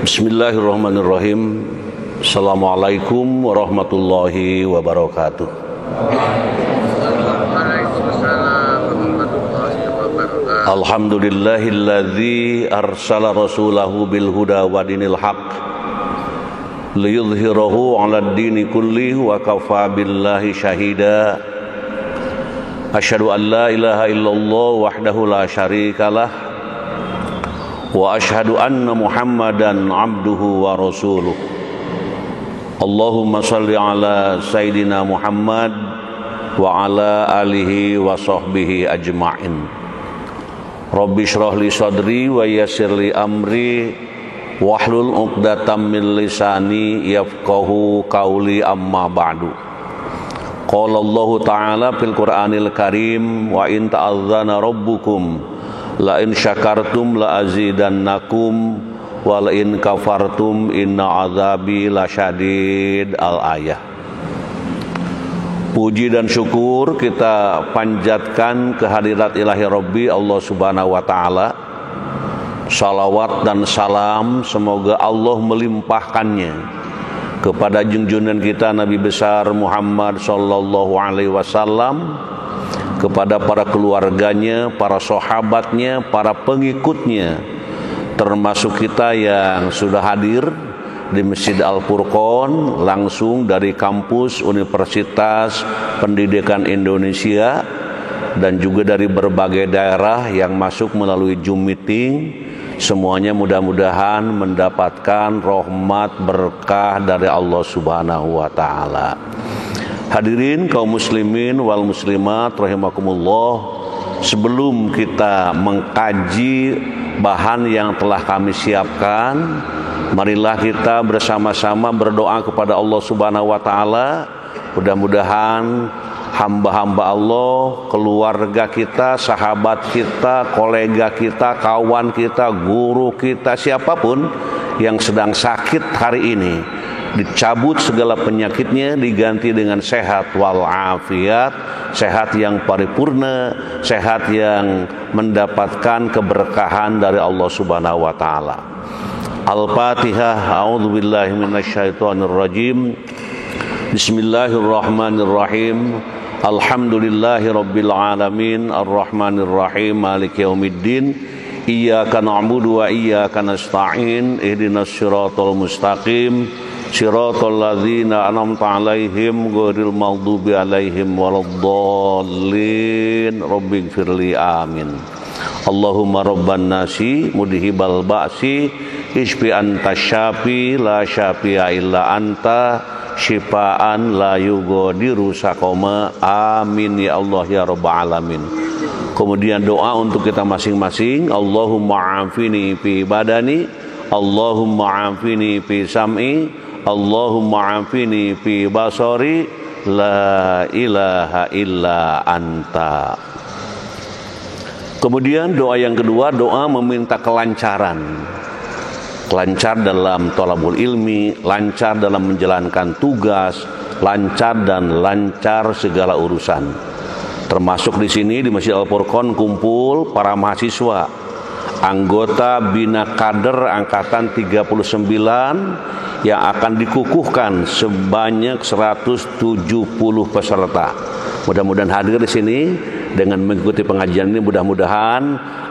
Bismillahirrahmanirrahim. Assalamualaikum warahmatullahi wabarakatuh. Alhamdulillahilladzi arsala rasulahu bil huda wa dinil haq liyudhhirahu 'alad dini kullihi wa kafaa billahi syahida. Asyhadu an la ilaha illallah wahdahu la syarikalah wa asyhadu anna Muhammadan abduhu wa rasuluh. Allahumma salli ala Sayyidina Muhammad wa ala alihi wa sahbihi ajma'in. Rabbi shrah li sadri wa yassir li amri wahlul 'uqdatam min lisani yafqahu qawli, amma ba'du. Qala Allah ta'ala fil Qur'anil Karim, wa in ta'azzana rabbukum la in syakartum la azidannakum wa la in kafartum inna azabi lasyadid. Al-ayah. Puji dan syukur kita panjatkan kehadirat ilahi Rabbi Allah subhanahu wa ta'ala. Salawat dan salam semoga Allah melimpahkannya kepada junjungan kita Nabi besar Muhammad sallallahu alaihi wasallam, kepada para keluarganya, para sahabatnya, para pengikutnya, termasuk kita yang sudah hadir di Masjid Al-Furqan langsung dari kampus Universitas Pendidikan Indonesia, dan juga dari berbagai daerah yang masuk melalui Zoom meeting. Semuanya mudah-mudahan mendapatkan rahmat berkah dari Allah Subhanahu wa taala. Hadirin kaum muslimin wal muslimat rahimakumullah, sebelum kita mengkaji bahan yang telah kami siapkan, marilah kita bersama-sama berdoa kepada Allah Subhanahu wa taala. Mudah-mudahan hamba-hamba Allah, keluarga kita, sahabat kita, kolega kita, kawan kita, guru kita, siapapun yang sedang sakit hari ini, dicabut segala penyakitnya, diganti dengan sehat walafiat, sehat yang paripurna, sehat yang mendapatkan keberkahan dari Allah Subhanahu wa taala. Al-Fatihah. A'udzubillahi minasyaitonirrajim. Bismillahirrahmanirrahim. Alhamdulillahirabbil alamin, arrahmanirrahim, maliki yaumiddin. Iyyaka na'budu wa iyyaka nasta'in. Ihdinas siratal mustaqim. Siratal ladzina an'amta 'alaihim ghairil maghdubi 'alaihim waladdallin. Rabbighfirli, amin. Allahumma rabban nasi mudhibal ba'si isfi anta syafi la syafi'a illa anta syifaan la yughadiru saqama. Amin ya Allah ya rabbal alamin. Kemudian doa untuk kita masing-masing. Allahumma afini fi badani, Allahumma afini fi sam'i, Allahumma afini fi basari, la ilaha illa anta. Kemudian doa yang kedua, doa meminta kelancaran. Lancar dalam thalabul ilmi, lancar dalam menjalankan tugas, lancar dan lancar segala urusan. Termasuk di sini di Masjid Al-Furqan kumpul para mahasiswa, anggota Bina Kader angkatan 39 yang akan dikukuhkan sebanyak 170 peserta. Mudah-mudahan hadir di sini dengan mengikuti pengajian ini. Mudah-mudahan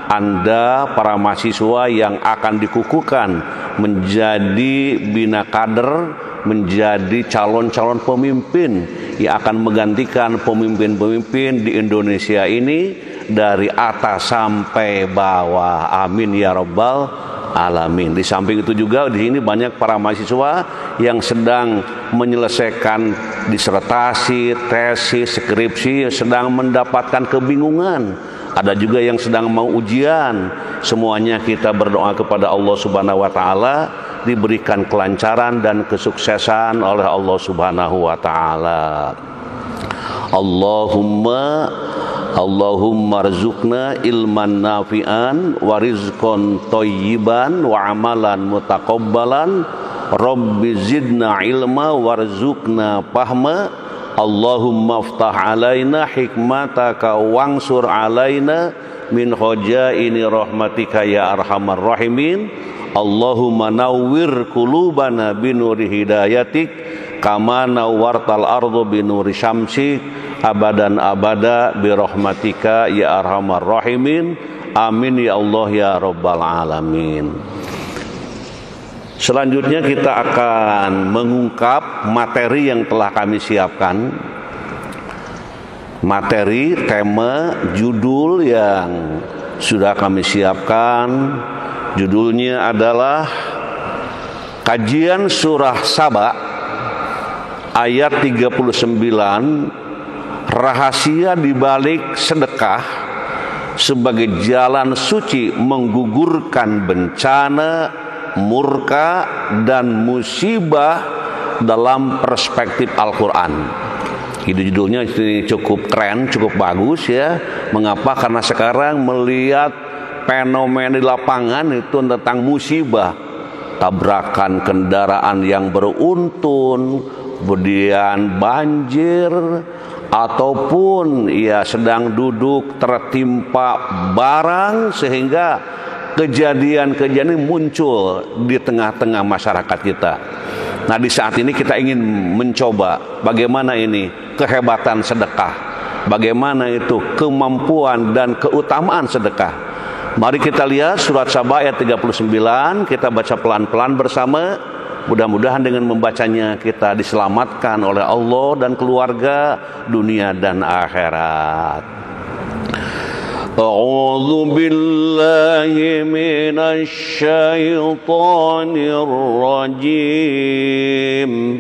Anda para mahasiswa yang akan dikukuhkan menjadi Bina Kader, menjadi calon-calon pemimpin yang akan menggantikan pemimpin-pemimpin di Indonesia ini dari atas sampai bawah. Amin ya rabbal alamin. Di samping itu juga di sini banyak para mahasiswa yang sedang menyelesaikan disertasi, tesis, skripsi, sedang mendapatkan kebingungan. Ada juga yang sedang mau ujian. Semuanya kita berdoa kepada Allah Subhanahu wa taala diberikan kelancaran dan kesuksesan oleh Allah Subhanahu wa taala. Allahumma rzuqna ilman nafi'an wa rizqan thayyiban wa amalan mutaqabbalan. Rabbi zidna ilma warzuqna fahma. Allahumma aftah alaina hikmataka wangsur alaina min khajaini rahmatika ya arhamar rahimin. Allahumma nawwir qulubana binuri hidayatik kama nawwartal ardu binuri syamsik abadan abada birahmatika ya arhamar rahimin. Amin ya Allah ya rabbal alamin. Selanjutnya kita akan mengungkap materi yang telah kami siapkan. Materi, tema, judul yang sudah kami siapkan. Judulnya adalah Kajian Surah Saba ayat 39, rahasia dibalik sedekah sebagai jalan suci menggugurkan bencana, murka dan musibah dalam perspektif Al-Quran. Itu judulnya cukup keren, cukup bagus ya. Mengapa? Karena sekarang melihat fenomena di lapangan itu tentang musibah, tabrakan kendaraan yang beruntun, kemudian banjir, ataupun ya sedang duduk tertimpa barang sehingga kejadian-kejadian ini muncul di tengah-tengah masyarakat kita. Nah, di saat ini kita ingin mencoba bagaimana ini kehebatan sedekah, bagaimana itu kemampuan dan keutamaan sedekah. Mari kita lihat surat Saba ayat 39, kita baca pelan-pelan bersama. Mudah-mudahan dengan membacanya kita diselamatkan oleh Allah dan keluarga, dunia dan akhirat. A'udzu billahi minasy syaithanir rajim.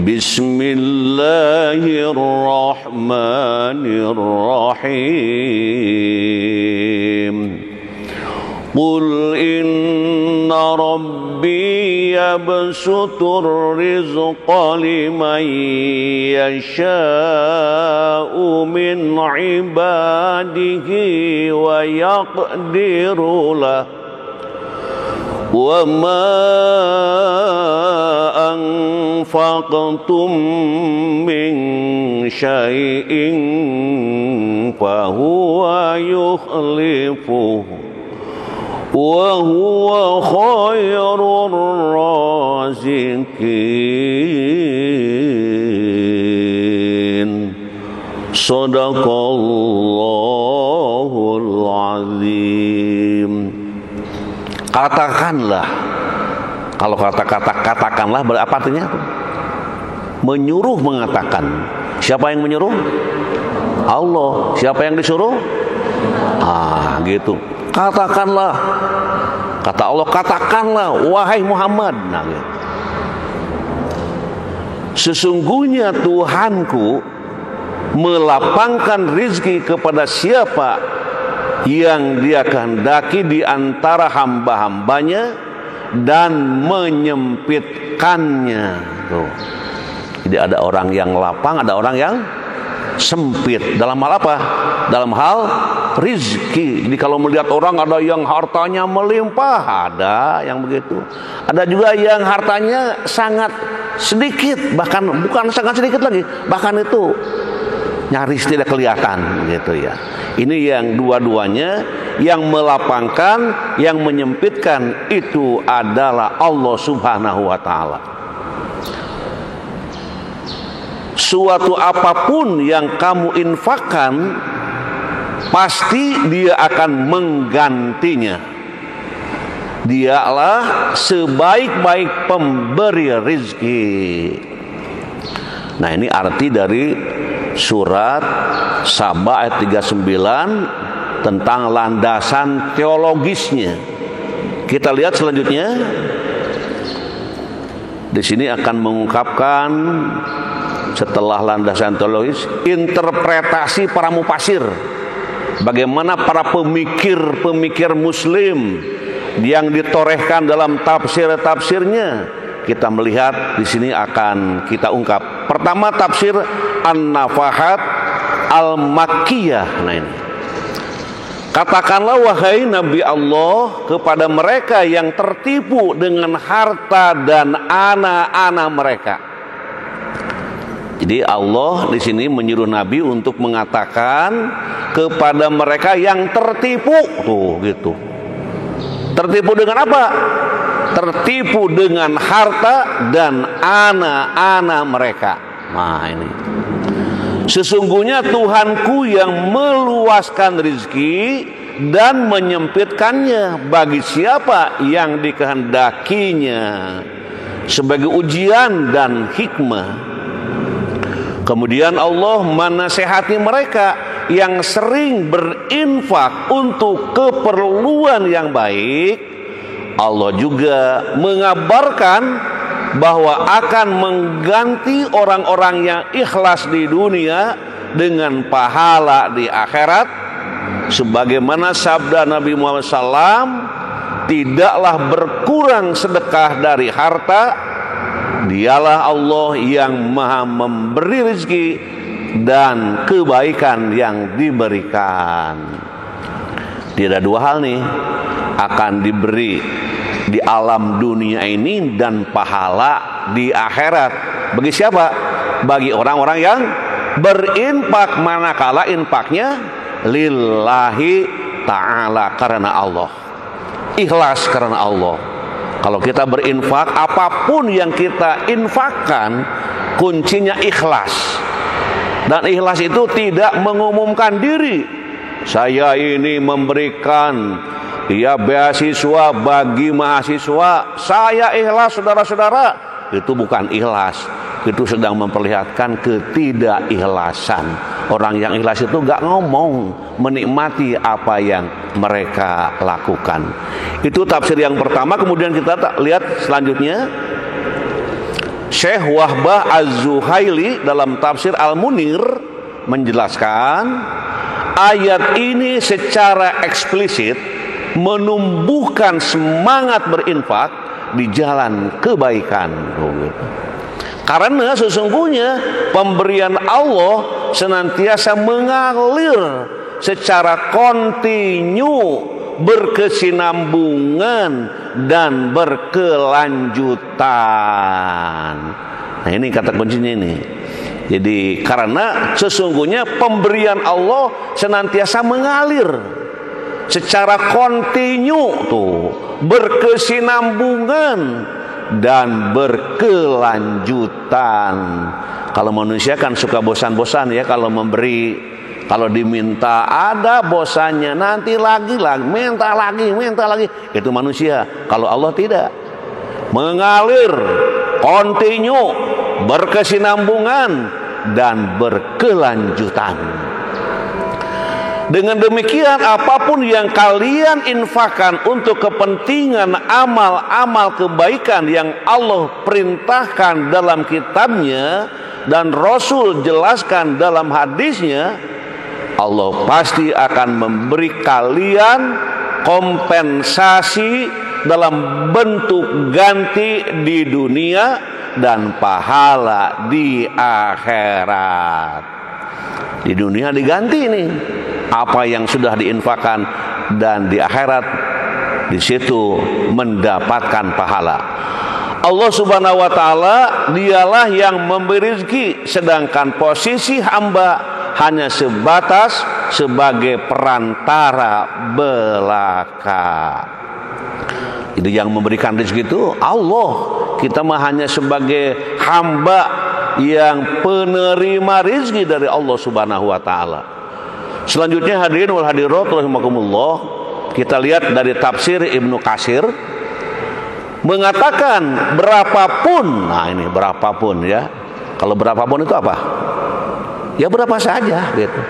Bismillahirrahmanirrahim. Qul inna rabbi yabsutur rizqa liman yasha'u min ibadihi wa yaqdiru lah wa ma anfaqtum min syai'in fa huwa yukhlifuhu wa huwa khairur raziqin. Shadaqallahul azim. Katakanlah. Kalau kata-kata katakanlah apa artinya? Menyuruh mengatakan. Siapa yang menyuruh? Allah. Siapa yang disuruh? Gitu. Katakanlah, kata Allah, katakanlah wahai Muhammad. Nah, gitu. Sesungguhnya Tuhanku melapangkan rizki kepada siapa yang Dia kehendaki di antara hamba-hambanya dan menyempitkannya. Tuh. Jadi ada orang yang lapang, ada orang yang sempit. Dalam hal apa? Dalam hal rizki. Jadi kalau melihat orang ada yang hartanya melimpah, ada yang begitu. Ada juga yang hartanya sangat sedikit, bahkan bukan sangat sedikit lagi, bahkan itu nyaris tidak kelihatan gitu ya. Ini yang dua-duanya, yang melapangkan, yang menyempitkan itu adalah Allah Subhanahu wa taala. Suatu apapun yang kamu infakkan, pasti Dia akan menggantinya. Dialah sebaik-baik pemberi rizki. Nah, ini arti dari surat Saba ayat 39 tentang landasan teologisnya. Kita lihat selanjutnya. Di sini akan mengungkapkan setelah landasan teologis, interpretasi para mufasir. Bagaimana para pemikir-pemikir muslim yang ditorehkan dalam tafsir-tafsirnya. Kita melihat di sini akan kita ungkap. Pertama, tafsir An-Nafahat Al-Makkiyah. Nah, ini. Katakanlah wahai Nabi Allah kepada mereka yang tertipu dengan harta dan anak-anak mereka. Jadi Allah di sini menyuruh Nabi untuk mengatakan kepada mereka yang tertipu, tuh gitu. Tertipu dengan apa? Tertipu dengan harta dan anak-anak mereka. Nah ini. Sesungguhnya Tuhanku yang meluaskan rezeki dan menyempitkannya bagi siapa yang dikehendakinya sebagai ujian dan hikmah. Kemudian Allah menasehati mereka yang sering berinfak untuk keperluan yang baik. Allah juga mengabarkan bahwa akan mengganti orang-orang yang ikhlas di dunia dengan pahala di akhirat. Sebagaimana sabda Nabi Muhammad SAW, tidaklah berkurang sedekah dari harta. Dialah Allah yang maha memberi rezeki dan kebaikan yang diberikan. Tidak ada dua hal nih, akan diberi di alam dunia ini dan pahala di akhirat. Bagi siapa? Bagi orang-orang yang berinfak, manakala infaknya lillahi ta'ala, karena Allah, ikhlas karena Allah. Kalau kita berinfak, apapun yang kita infakkan, kuncinya ikhlas. Dan ikhlas itu tidak mengumumkan diri. Saya ini memberikan beasiswa bagi mahasiswa, saya ikhlas saudara-saudara. Itu bukan ikhlas, itu sedang memperlihatkan ketidakikhlasan. Orang yang ikhlas itu gak ngomong, menikmati apa yang mereka lakukan. Itu tafsir yang pertama. Kemudian kita lihat selanjutnya, Syekh Wahbah Az-Zuhaili dalam tafsir Al-Munir menjelaskan ayat ini secara eksplisit menumbuhkan semangat berinfak di jalan kebaikan. Karena sesungguhnya pemberian Allah senantiasa mengalir secara kontinu, berkesinambungan dan berkelanjutan. Nah ini kata kuncinya ini. Jadi karena sesungguhnya pemberian Allah senantiasa mengalir secara kontinu, tuh, berkesinambungan dan berkelanjutan. Kalau manusia kan suka bosan-bosan ya kalau memberi, kalau diminta ada bosannya, nanti lagi minta lagi. Itu manusia. Kalau Allah tidak, mengalir, kontinu, berkesinambungan dan berkelanjutan. Dengan demikian, apapun yang kalian infakkan untuk kepentingan amal-amal kebaikan yang Allah perintahkan dalam kitabnya dan Rasul jelaskan dalam hadisnya, Allah pasti akan memberi kalian kompensasi dalam bentuk ganti di dunia dan pahala di akhirat. Di dunia diganti nih apa yang sudah diinfakkan, dan di akhirat di situ mendapatkan pahala. Allah Subhanahu wa taala dialah yang memberi rezeki, sedangkan posisi hamba hanya sebatas sebagai perantara belaka. Jadi yang memberikan rezeki itu Allah, kita mah hanya sebagai hamba yang penerima rezeki dari Allah Subhanahu wa taala. Selanjutnya hadirin wal hadirat rahimakumullah, kita lihat dari tafsir Ibnu Katsir mengatakan berapapun, nah ini berapapun ya. Kalau berapapun itu apa? Ya berapa saja gitu.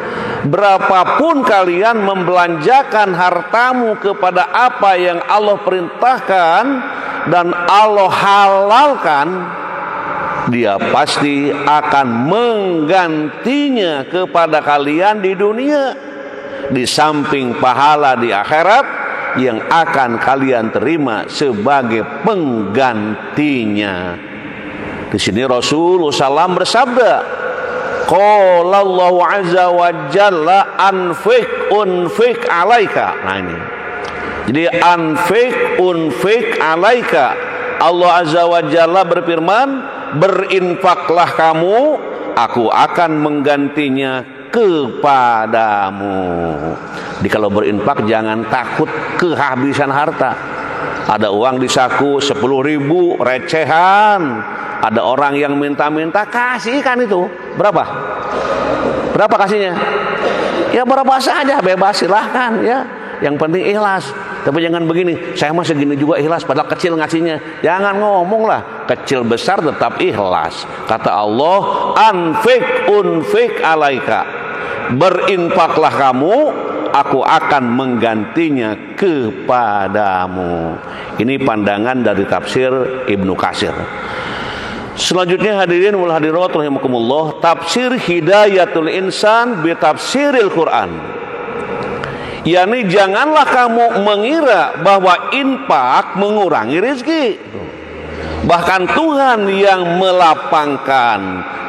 Berapapun kalian membelanjakan hartamu kepada apa yang Allah perintahkan dan Allah halalkan, Dia pasti akan menggantinya kepada kalian di dunia, di samping pahala di akhirat yang akan kalian terima sebagai penggantinya. Di sini Rasulullah SAW bersabda, qala Allah azza wa jalla unfik alaika. Nah ini. Jadi unfik alaika. Allah azza wa jalla berfirman, berinfaklah kamu aku akan menggantinya kepadamu. Jadi kalau berinfak jangan takut kehabisan harta. Ada uang di saku 10.000 recehan. Ada orang yang minta-minta, kasihkan itu. Berapa? Berapa kasihnya? Ya berapa saja, bebas, silahkan ya. Yang penting ikhlas. Tapi jangan begini, saya mah segini juga ikhlas padahal kecil ngasihnya. Jangan ngomong lah, kecil besar tetap ikhlas. Kata Allah, unfik alaika. Berinfaklah kamu, aku akan menggantinya kepadamu. Ini pandangan dari tafsir Ibnu Katsir. Selanjutnya hadirin wal hadirat rahimakumullah, tafsir hidayatul insan bi tafsiril Quran. Yani janganlah kamu mengira bahwa infak mengurangi rezeki. Bahkan Tuhan yang melapangkan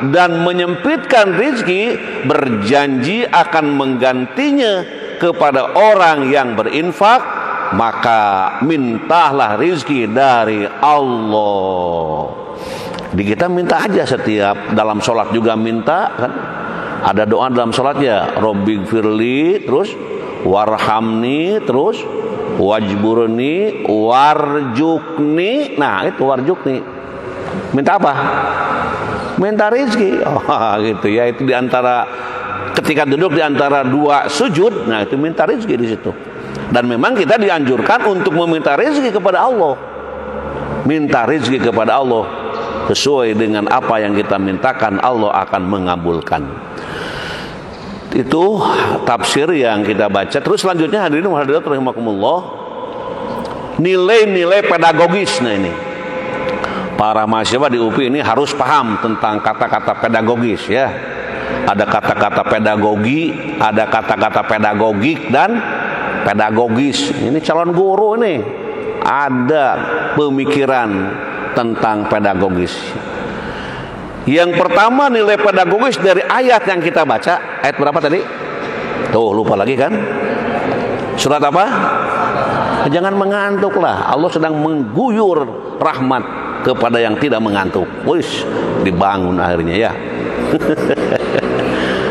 dan menyempitkan rezeki berjanji akan menggantinya kepada orang yang berinfak. Maka mintalah rezeki dari Allah. Di kita minta aja setiap dalam sholat juga minta kan. Ada doa dalam sholatnya, Robbighfirli, terus warhamni, terus wajburni, warjukni. Nah itu warjukni. Minta apa? Minta rezeki. Oh gitu ya. Itu diantara ketika duduk diantara dua sujud. Nah itu minta rezeki di situ. Dan memang kita dianjurkan untuk meminta rezeki kepada Allah. Minta rezeki kepada Allah. Sesuai dengan apa yang kita mintakan, Allah akan mengabulkan. Itu tafsir yang kita baca. Terus selanjutnya hadirin wa hadirat rahimakumullah, nilai-nilai pedagogis. Nah ini para mahasiswa di UPI ini harus paham tentang kata-kata pedagogis ya. Ada kata-kata pedagogi, ada kata-kata pedagogik dan pedagogis. Ini calon guru ini ada pemikiran tentang pedagogis. Yang pertama nilai pedagogis dari ayat yang kita baca. Ayat berapa tadi? Tuh lupa lagi kan? Surat apa? Jangan mengantuk lah. Allah sedang mengguyur rahmat kepada yang tidak mengantuk. Wis, dibangun akhirnya ya.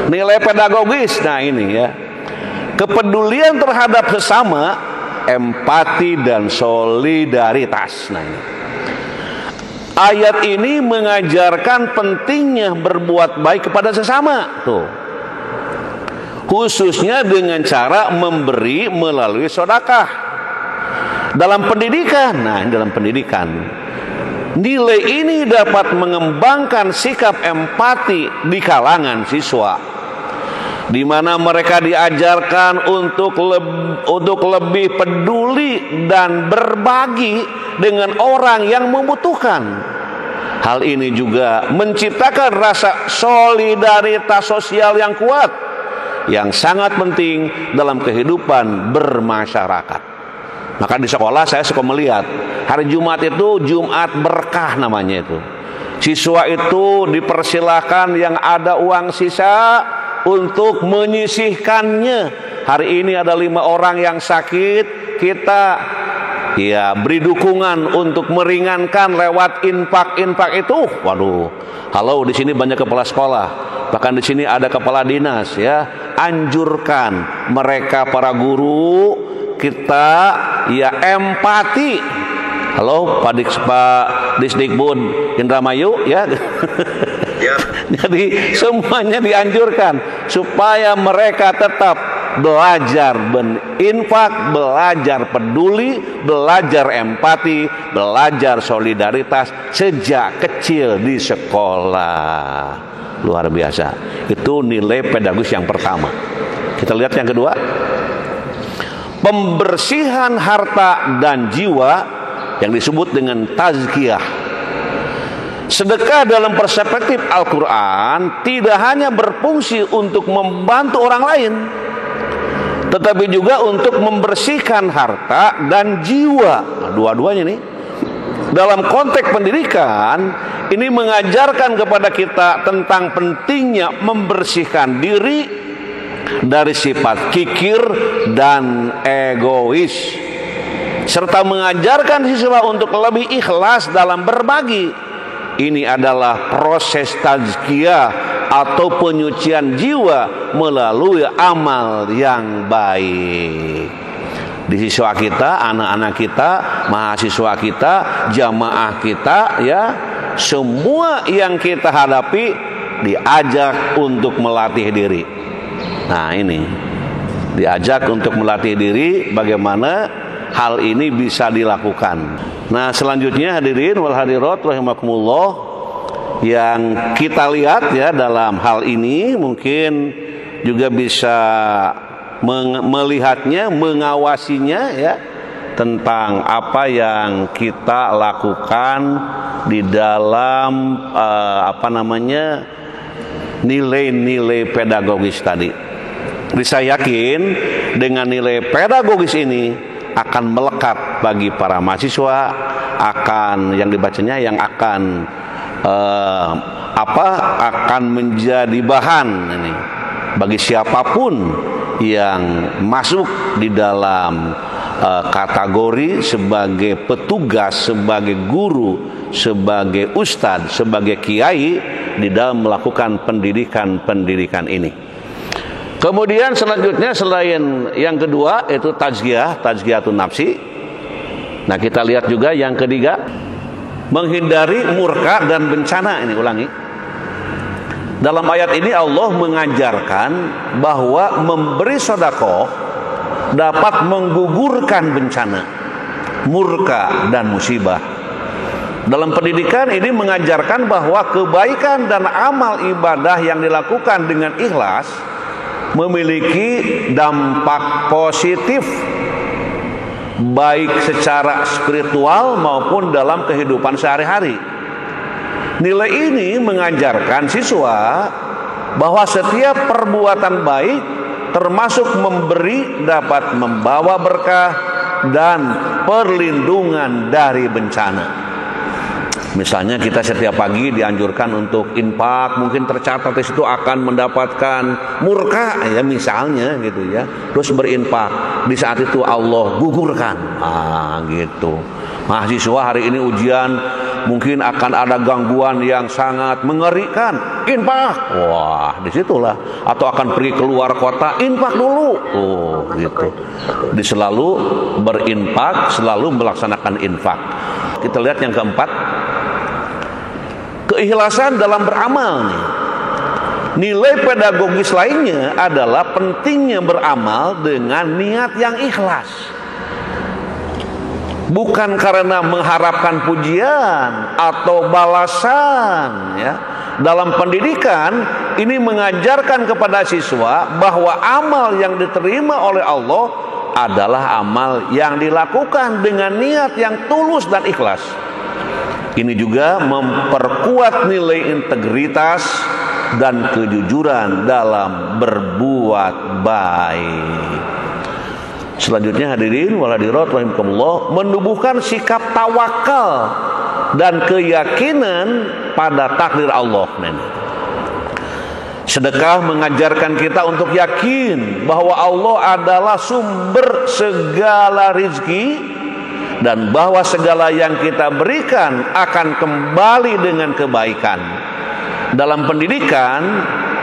Nilai pedagogis. Nah ini ya, kepedulian terhadap sesama, empati dan solidaritas. Nah ini, ayat ini mengajarkan pentingnya berbuat baik kepada sesama. Tuh, khususnya dengan cara memberi melalui sedekah. Dalam pendidikan, nah dalam pendidikan, nilai ini dapat mengembangkan sikap empati di kalangan siswa, di mana mereka diajarkan untuk lebih peduli dan berbagi dengan orang yang membutuhkan. Hal ini juga menciptakan rasa solidaritas sosial yang kuat, yang sangat penting dalam kehidupan bermasyarakat. Maka di sekolah saya suka melihat hari Jumat itu Jumat berkah namanya itu. Siswa itu dipersilahkan yang ada uang sisa untuk menyisihkannya. Hari ini ada 5 orang yang sakit, kita ya beri dukungan untuk meringankan lewat infak itu. Waduh, halo, di sini banyak kepala sekolah, bahkan di sini ada kepala dinas ya. Anjurkan mereka para guru kita ya empati. Halo Pak Disdikbud Indramayu ya. Jadi semuanya dianjurkan supaya mereka tetap belajar berinfak, belajar peduli, belajar empati, belajar solidaritas sejak kecil di sekolah. Luar biasa. Itu nilai pedagogis yang pertama. Kita lihat yang kedua, pembersihan harta dan jiwa yang disebut dengan tazkiyah. Sedekah dalam perspektif Al-Quran tidak hanya berfungsi untuk membantu orang lain, tetapi juga untuk membersihkan harta dan jiwa. Nah, dua-duanya nih. Dalam konteks pendidikan, ini mengajarkan kepada kita tentang pentingnya membersihkan diri dari sifat kikir dan egois, serta mengajarkan siswa untuk lebih ikhlas dalam berbagi. Ini adalah proses tazkiyah atau penyucian jiwa melalui amal yang baik. Di siswa kita, anak-anak kita, mahasiswa kita, jamaah kita, ya, semua yang kita hadapi diajak untuk melatih diri. Nah, ini diajak untuk melatih diri, bagaimana hal ini bisa dilakukan. Nah, selanjutnya hadirin wal hadirat rahimakumullah, yang kita lihat ya dalam hal ini mungkin juga bisa melihatnya, mengawasinya ya, tentang apa yang kita lakukan di dalam nilai-nilai pedagogis tadi. Jadi saya yakin dengan nilai pedagogis ini akan melekat bagi para mahasiswa, akan yang dibacanya yang akan akan menjadi bahan ini bagi siapapun yang masuk di dalam kategori sebagai petugas, sebagai guru, sebagai ustadz, sebagai kiai di dalam melakukan pendidikan ini. Kemudian selanjutnya selain yang kedua itu tazkiyatun nafsi. Nah, kita lihat juga yang ketiga, menghindari murka dan bencana. Ini ulangi. Dalam ayat ini Allah mengajarkan bahwa memberi sedekah dapat menggugurkan bencana, murka dan musibah. Dalam pendidikan ini mengajarkan bahwa kebaikan dan amal ibadah yang dilakukan dengan ikhlas memiliki dampak positif baik secara spiritual maupun dalam kehidupan sehari-hari. Nilai ini mengajarkan siswa bahwa setiap perbuatan baik termasuk memberi dapat membawa berkah dan perlindungan dari bencana. Misalnya kita setiap pagi dianjurkan untuk infak, mungkin tercatat di situ akan mendapatkan murka ya misalnya gitu ya. Terus berinfak, di saat itu Allah gugurkan. Gitu. Mahasiswa hari ini ujian, mungkin akan ada gangguan yang sangat mengerikan, infak. Wah, disitulah. Atau akan pergi keluar kota, infak dulu. Gitu. Selalu berinfak, selalu melaksanakan infak. Kita lihat yang keempat, keikhlasan dalam beramal nih. Nilai pedagogis lainnya adalah pentingnya beramal dengan niat yang ikhlas. Bukan karena mengharapkan pujian atau balasan ya. Dalam pendidikan ini mengajarkan kepada siswa bahwa amal yang diterima oleh Allah adalah amal yang dilakukan dengan niat yang tulus dan ikhlas. Ini juga memperkuat nilai integritas dan kejujuran dalam berbuat baik. Selanjutnya hadirin wal hadirat rahimakumullah, menumbuhkan sikap tawakal dan keyakinan pada takdir Allah. Sedekah mengajarkan kita untuk yakin bahwa Allah adalah sumber segala rizki dan bahwa segala yang kita berikan akan kembali dengan kebaikan. Dalam pendidikan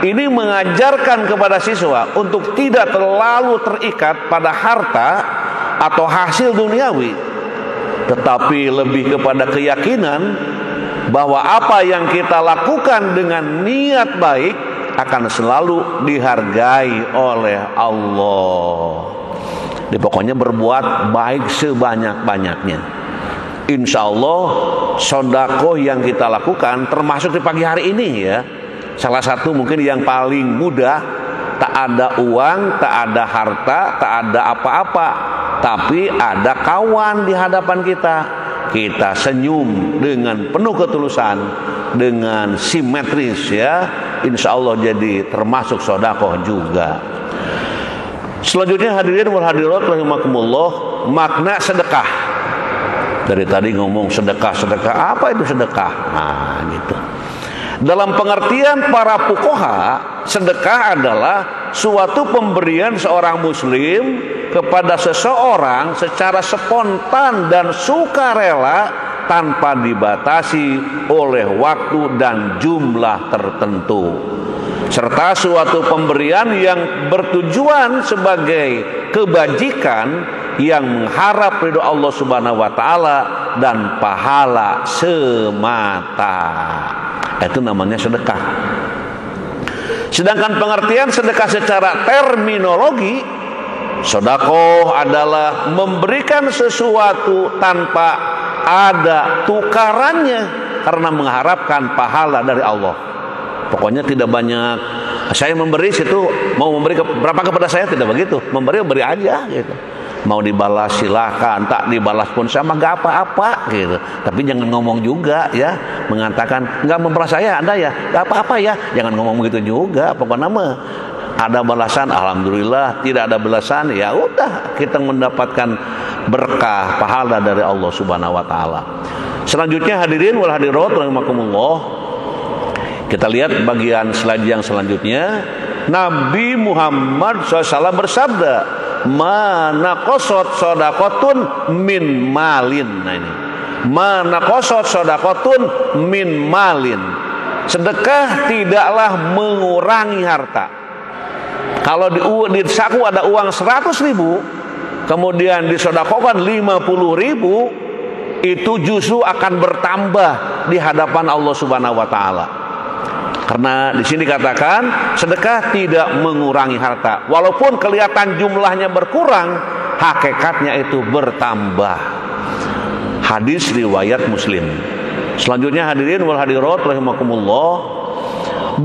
ini mengajarkan kepada siswa untuk tidak terlalu terikat pada harta atau hasil duniawi, tetapi lebih kepada keyakinan bahwa apa yang kita lakukan dengan niat baik akan selalu dihargai oleh Allah. Pokoknya berbuat baik sebanyak-banyaknya. Insya Allah sedekah yang kita lakukan termasuk di pagi hari ini ya. Salah satu mungkin yang paling mudah, tak ada uang, tak ada harta, tak ada apa-apa, tapi ada kawan di hadapan kita. Kita senyum dengan penuh ketulusan, dengan simetris ya. Insya Allah jadi termasuk sedekah juga. Selanjutnya hadirin wal hadirat rahimakumullah, makna sedekah. Dari tadi ngomong sedekah, apa itu sedekah? Nah, gitu. Dalam pengertian para fuqaha, sedekah adalah suatu pemberian seorang muslim kepada seseorang secara spontan dan sukarela tanpa dibatasi oleh waktu dan jumlah tertentu. serta suatu pemberian yang bertujuan sebagai kebajikan yang mengharap ridho Allah Subhanahu wa taala dan pahala semata. Itu namanya sedekah. Sedangkan pengertian sedekah secara terminologi, sedekah adalah memberikan sesuatu tanpa ada tukarannya karena mengharapkan pahala dari Allah. Pokoknya tidak banyak saya memberi situ, mau memberi berapa kepada saya, tidak begitu. Memberi aja gitu. Mau dibalas silakan, tak dibalas pun sama, gak apa-apa gitu. Tapi jangan ngomong juga ya, mengatakan nggak membalas saya, Anda ya, gak apa-apa ya. Jangan ngomong begitu juga. Pokoknya mah ada balasan, alhamdulillah. Tidak ada balasan, ya udah, kita mendapatkan berkah pahala dari Allah Subhanahu wa taala. Selanjutnya hadirin wal hadirat rahimakumullah, kita lihat bagian slide yang selanjutnya. Nabi Muhammad SAW bersabda, "Mana qasat shadaqatun min malin." Nah ini, "Mana qasat shadaqatun min malin." Sedekah tidaklah mengurangi harta. Kalau di saku ada uang 100.000, kemudian disedekahkan 50.000, itu justru akan bertambah di hadapan Allah Subhanahu wa taala. Karena di sini dikatakan sedekah tidak mengurangi harta. Walaupun kelihatan jumlahnya berkurang, hakikatnya itu bertambah. Hadis riwayat Muslim. Selanjutnya hadirin wal hadirat rahimakumullah,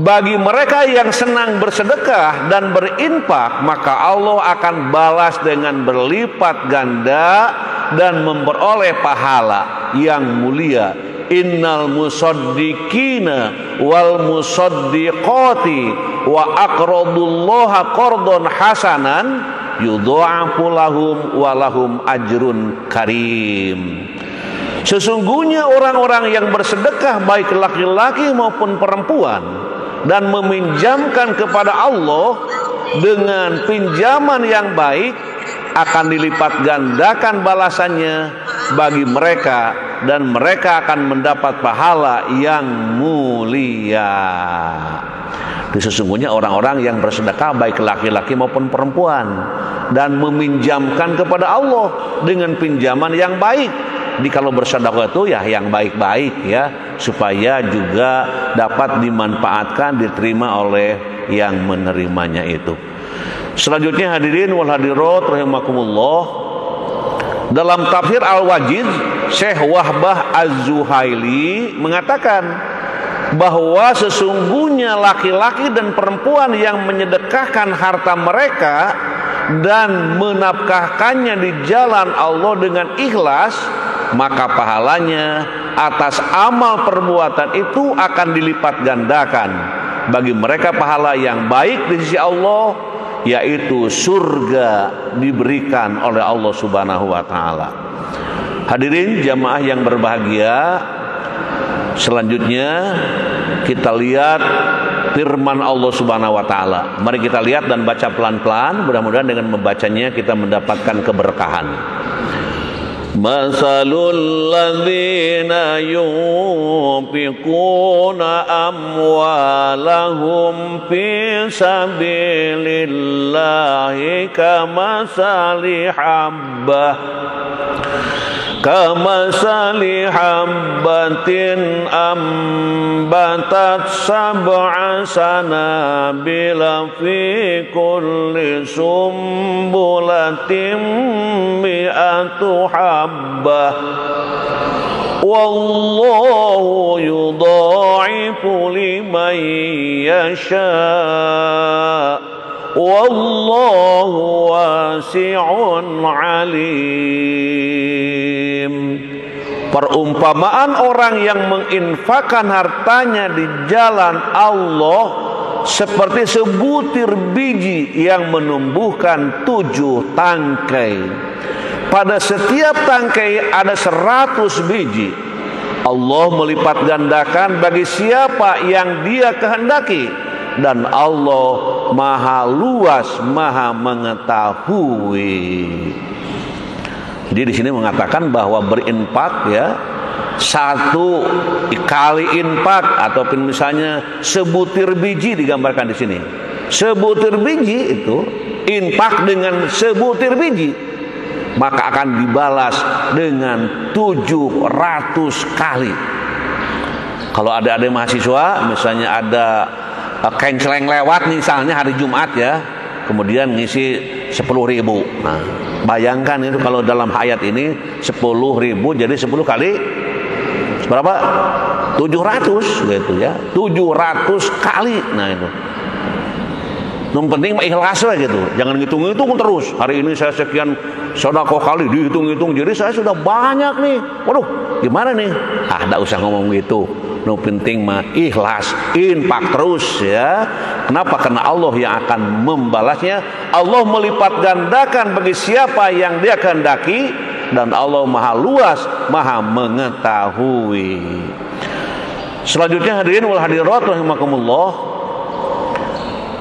bagi mereka yang senang bersedekah dan berinfak, maka Allah akan balas dengan berlipat ganda dan memperoleh pahala yang mulia. Innal musaddiqina wal musaddiqati wa aqradullaha qardan hasanan yudha'afu lahum wa lahum ajrun karim. Sesungguhnya orang-orang yang bersedekah baik laki-laki maupun perempuan dan meminjamkan kepada Allah dengan pinjaman yang baik, akan dilipat gandakan balasannya bagi mereka, dan mereka akan mendapat pahala yang mulia. Sesungguhnya orang-orang yang bersedekah baik laki-laki maupun perempuan dan meminjamkan kepada Allah dengan pinjaman yang baik. Jadi kalau bersedekah itu ya yang baik-baik ya, supaya juga dapat dimanfaatkan, diterima oleh yang menerimanya itu. Selanjutnya hadirin wal hadirat rahimakumullah, dalam tafsir Al-Wajiz, Syekh Wahbah Az-Zuhaili mengatakan bahwa sesungguhnya laki-laki dan perempuan yang menyedekahkan harta mereka dan menafkahkannya di jalan Allah dengan ikhlas, maka pahalanya atas amal perbuatan itu akan dilipat gandakan bagi mereka pahala yang baik di sisi Allah, yaitu surga diberikan oleh Allah Subhanahu wa taala. Hadirin jamaah yang berbahagia, selanjutnya kita lihat firman Allah Subhanahu wa taala. Mari kita lihat dan baca pelan-pelan, mudah-mudahan dengan membacanya kita mendapatkan keberkahan. Masalul ladzina yunfiquna amwalahum fi sabilillahi kamasali habbatin ambatat sab'a sanabila fi kulli sumbulatin mi'atu habbah wallahu yudha'ifu liman yasha' wallahu wasi'un alim. Perumpamaan orang yang menginfakkan hartanya di jalan Allah seperti sebutir biji yang menumbuhkan 7 tangkai. Pada setiap tangkai ada 100 biji. Allah melipat gandakan bagi siapa yang Dia kehendaki, dan Allah maha luas, maha mengetahui. Jadi di sini mengatakan bahwa berinfak ya satu kali infak ataupun misalnya sebutir biji digambarkan di sini. Sebutir biji itu infak dengan sebutir biji maka akan dibalas dengan 700 kali. Kalau ada mahasiswa misalnya ada kenceleng lewat misalnya hari Jumat ya, kemudian ngisi 10.000. Nah, bayangkan itu kalau dalam ayat ini 10.000 jadi 10 kali berapa? 700 gitu ya. 700 kali. Nah itu. Yang penting ikhlas lah gitu. Jangan ngitung-ngitung terus. Hari ini saya sekian sedekah kali dihitung-hitung. Jadi saya sudah banyak nih. Waduh, gimana nih? Enggak usah ngomong gitu. No penting mah ikhlas, infak terus ya. Kenapa? Karena Allah yang akan membalasnya. Allah melipat gandakan bagi siapa yang Dia kehendaki, dan Allah maha luas, maha mengetahui. Selanjutnya hadirin wal hadirat rahimakumullah.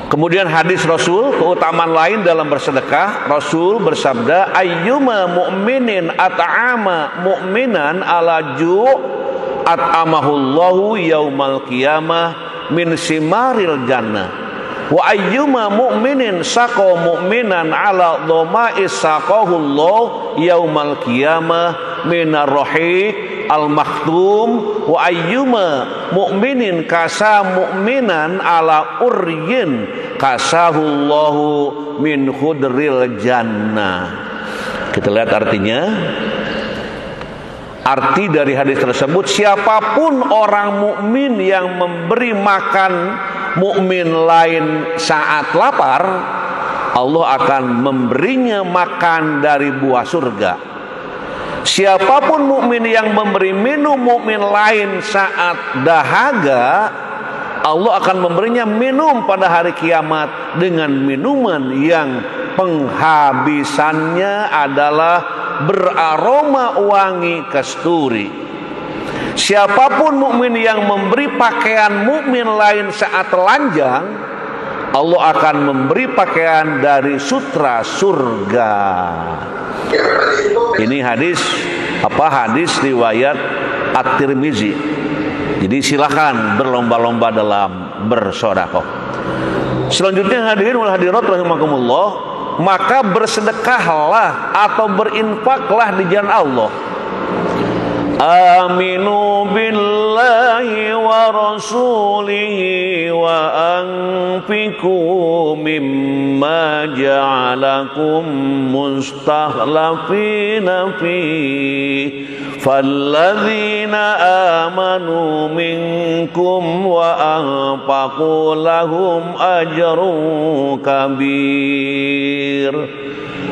Kemudian hadis Rasul, keutamaan lain dalam bersedekah. Rasul bersabda, ayyuma mu'minin at'ama mu'minan ala ju' at'amahullahu yaumal qiyamah min simaril jannah wa ayyuma mu'minin saqa mu'minan ala dhama'is saqahullahu yaumal qiyamah minar rahiq al makhtum wa ayyuma mu'minin kasa mu'minan ala uryin kasahullahu min khudril jannah. Kita lihat artinya. Arti dari hadis tersebut, siapapun orang mukmin yang memberi makan mukmin lain saat lapar, Allah akan memberinya makan dari buah surga. Siapapun mukmin yang memberi minum mukmin lain saat dahaga, Allah akan memberinya minum pada hari kiamat dengan minuman yang penghabisannya adalah beraroma wangi kasturi. Siapapun mukmin yang memberi pakaian mukmin lain saat telanjang, Allah akan memberi pakaian dari sutra surga. Ini hadis riwayat At-Tirmizi. Jadi silakan berlomba-lomba dalam bersedekah. Selanjutnya hadirin wal hadirat rahimakumullah, maka bersedekahlah atau berinfaklah di jalan Allah. Aminu billahi wa rasulihi wa anfiqu mimma ja'alakum mustakhlafina fihi falladzina amanu minkum wa anfaqu lahum ajrun kabir.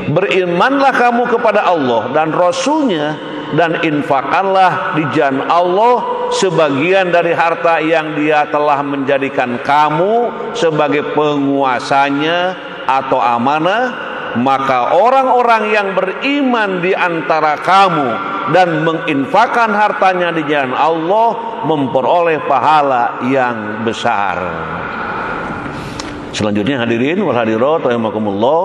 Berimanlah kamu kepada Allah dan Rasulnya, dan infakkanlah di jalan Allah sebagian dari harta yang Dia telah menjadikan kamu sebagai penguasanya atau amanah. Maka orang-orang yang beriman di antara kamu dan menginfakkan hartanya di jalan Allah memperoleh pahala yang besar. Selanjutnya hadirin wal hadirat rahimakumullah,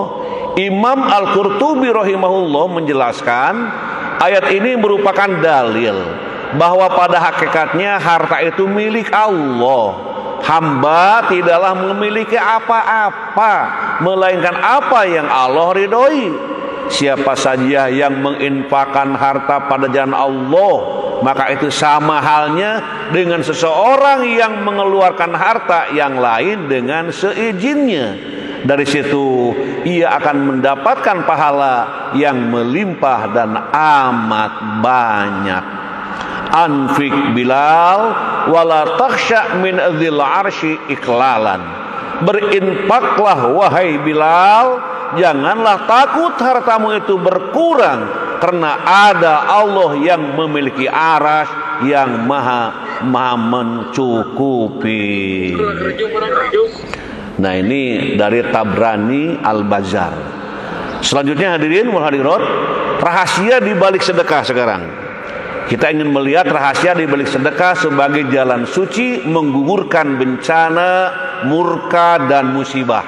Imam Al-Qurtubi rahimahullah menjelaskan ayat ini merupakan dalil bahwa pada hakikatnya harta itu milik Allah. Hamba tidaklah memiliki apa-apa melainkan apa yang Allah ridhoi. Siapa saja yang menginfakkan harta pada jalan Allah, maka itu sama halnya dengan seseorang yang mengeluarkan harta yang lain dengan seizinnya. Dari situ ia akan mendapatkan pahala yang melimpah dan amat banyak. Anfik Bilal wala takhsha min dzil arsy iklalan. Berinfaklah wahai Bilal, janganlah takut hartamu itu berkurang, karena ada Allah yang memiliki aras yang maha mencukupi. Nah, ini dari Tabrani Al-Bazar. Selanjutnya hadirin wal hadirat, rahasia di balik sedekah sekarang. Kita ingin melihat rahasia di balik sedekah sebagai jalan suci menggugurkan bencana, murka dan musibah.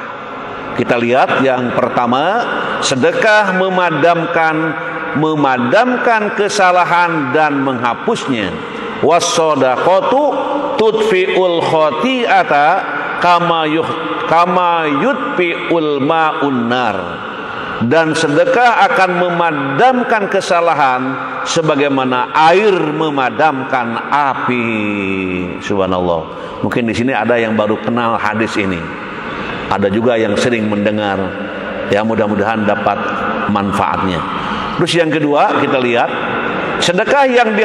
Kita lihat yang pertama, sedekah memadamkan memadamkan kesalahan dan menghapusnya. Was-shadaqatu tudfi'ul khati'ata kama yudfi'ul ma'un nar. Dan sedekah akan memadamkan kesalahan sebagaimana air memadamkan api. Subhanallah. Mungkin di sini ada yang baru kenal hadis ini. Ada juga yang sering mendengar. Ya, mudah-mudahan dapat manfaatnya. Terus yang kedua, kita lihat sedekah yang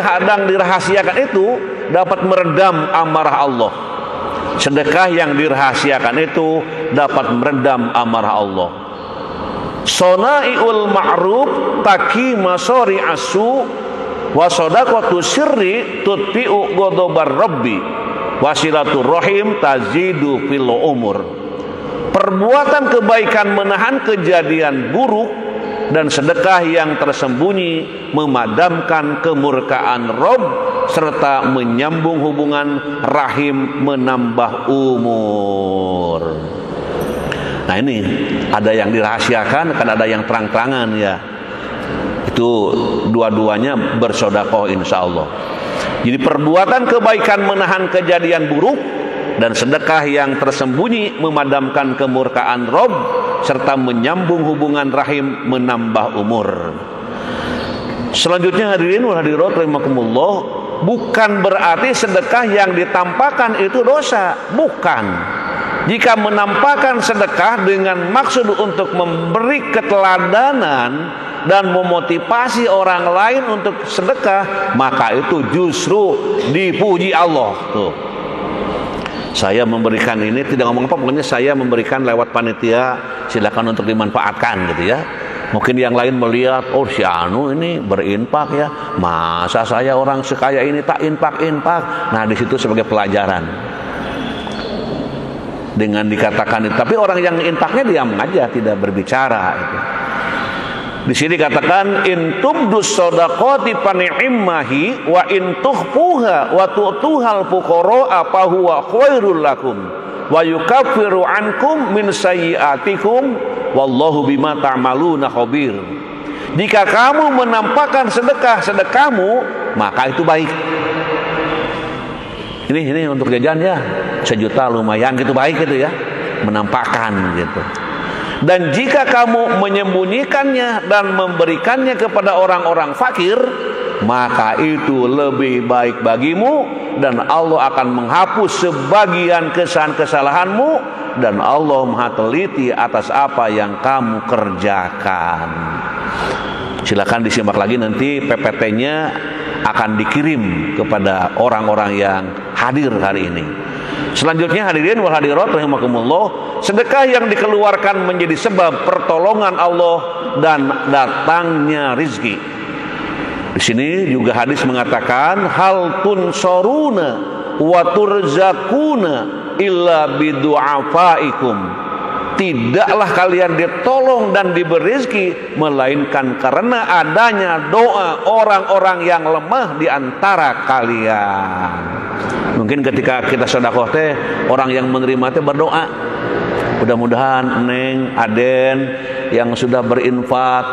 dirahasiakan itu dapat meredam amarah Allah. Sedekah yang dirahasiakan itu dapat meredam amarah Allah. Sonaiul ma'ruf taki masori asu wa sadaqatu sirri tutfi'u ghadabar rabbi wasilatur rahim tazidu fil umur. Perbuatan kebaikan menahan kejadian buruk dan sedekah yang tersembunyi memadamkan kemurkaan Rabb serta menyambung hubungan rahim, menambah umur. Nah, ini ada yang dirahasiakan, kan ada yang terang-terangan ya. Itu dua-duanya bersedekah insyaallah. Jadi perbuatan kebaikan menahan kejadian buruk dan sedekah yang tersembunyi memadamkan kemurkaan Rabb serta menyambung hubungan rahim, menambah umur. Selanjutnya hadirin wal hadirat rahimakumullah, bukan berarti sedekah yang ditampakkan itu dosa, bukan. Jika menampakkan sedekah dengan maksud untuk memberi keteladanan dan memotivasi orang lain untuk sedekah, maka itu justru dipuji Allah. Tuh, saya memberikan ini, tidak ngomong apa, pokoknya saya memberikan lewat panitia, silakan untuk dimanfaatkan gitu ya. Mungkin yang lain melihat, oh si Anu ini berinfak ya, masa saya orang sekaya ini tak infak. Nah, di situ sebagai pelajaran. Dengan dikatakan itu, tapi orang yang infaknya diam aja, tidak berbicara itu. Di sini katakan in tubdus shadaqati fa ni'mahi wa in tukhfuha wa tu'tuhal fuqara fa huwa khairul lakum wa yukaffiru ankum min sayyi'atikum wallahu bima ta'maluna khabir. Jika kamu menampakkan sedekahmu, maka itu baik. Ini untuk jajan ya, 1 juta lumayan gitu, baik gitu ya, menampakkan gitu. Dan jika kamu menyembunyikannya dan memberikannya kepada orang-orang fakir, maka itu lebih baik bagimu dan Allah akan menghapus sebagian kesalahanmu dan Allah Maha teliti atas apa yang kamu kerjakan. Silakan disimak lagi, nanti PPT-nya akan dikirim kepada orang-orang yang hadir hari ini. Selanjutnya hadirin wal hadirat rahimakumullah, sedekah yang dikeluarkan menjadi sebab pertolongan Allah dan datangnya rizki. Di sini juga hadis mengatakan hal tunsaruna wa turzakuna illa bidu'afaikum. Tidaklah kalian ditolong dan diberi rezeki melainkan karena adanya doa orang-orang yang lemah di antara kalian. Mungkin ketika kita sedekah teh, orang yang menerima teh berdoa, mudah-mudahan Neng, Aden yang sudah berinfak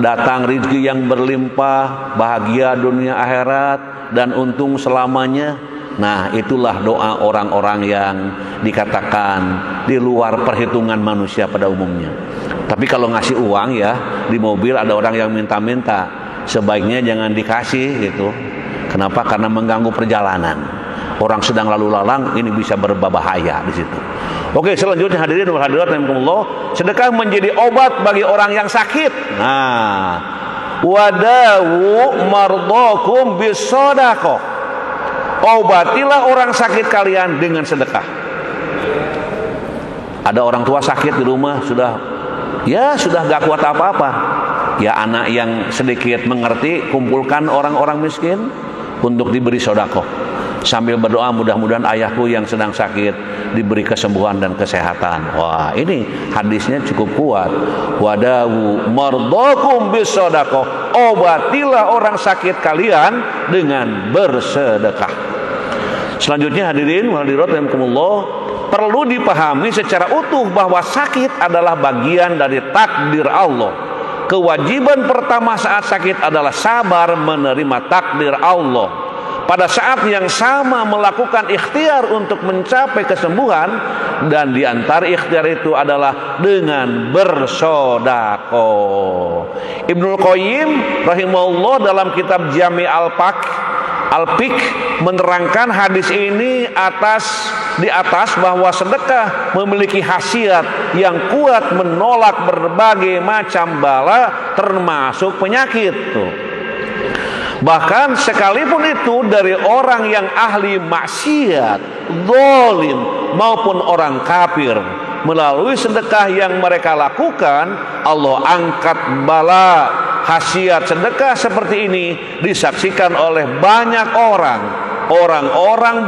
datang rezeki yang berlimpah, bahagia dunia akhirat dan untung selamanya. Nah, itulah doa orang-orang yang dikatakan di luar perhitungan manusia pada umumnya. Tapi kalau ngasih uang ya, di mobil ada orang yang minta-minta, sebaiknya jangan dikasih gitu. Kenapa? Karena mengganggu perjalanan. Orang sedang lalu lalang, ini bisa berbahaya di situ. Oke, selanjutnya hadirin wal hadirat rahimakumullah, sedekah menjadi obat bagi orang yang sakit. Nah, wadawu mardakum bisadaqah. Obatilah orang sakit kalian dengan sedekah. Ada orang tua sakit di rumah, sudah gak kuat apa-apa. Ya, anak yang sedikit mengerti, kumpulkan orang-orang miskin untuk diberi sedekah. Sambil berdoa, mudah-mudahan ayahku yang sedang sakit diberi kesembuhan dan kesehatan. Wah, ini hadisnya cukup kuat. Wadawu mardakum bisadaqah. Obatilah orang sakit kalian dengan bersedekah. Selanjutnya hadirin wal hadirat rahimakumullah, perlu dipahami secara utuh bahwa sakit adalah bagian dari takdir Allah kewajiban pertama saat sakit adalah sabar menerima takdir Allah. Pada saat yang sama melakukan ikhtiar untuk mencapai kesembuhan, dan di antara ikhtiar itu adalah dengan bersedekah. Ibnul Qayyim rahimahullah dalam kitab Jami' Al-Fiqh menerangkan hadis ini di atas bahwa sedekah memiliki khasiat yang kuat menolak berbagai macam bala termasuk penyakit tuh. Bahkan sekalipun itu dari orang yang ahli maksiat, zalim maupun orang kafir, melalui sedekah yang mereka lakukan, Allah angkat bala. Khasiat sedekah seperti ini disaksikan oleh banyak orang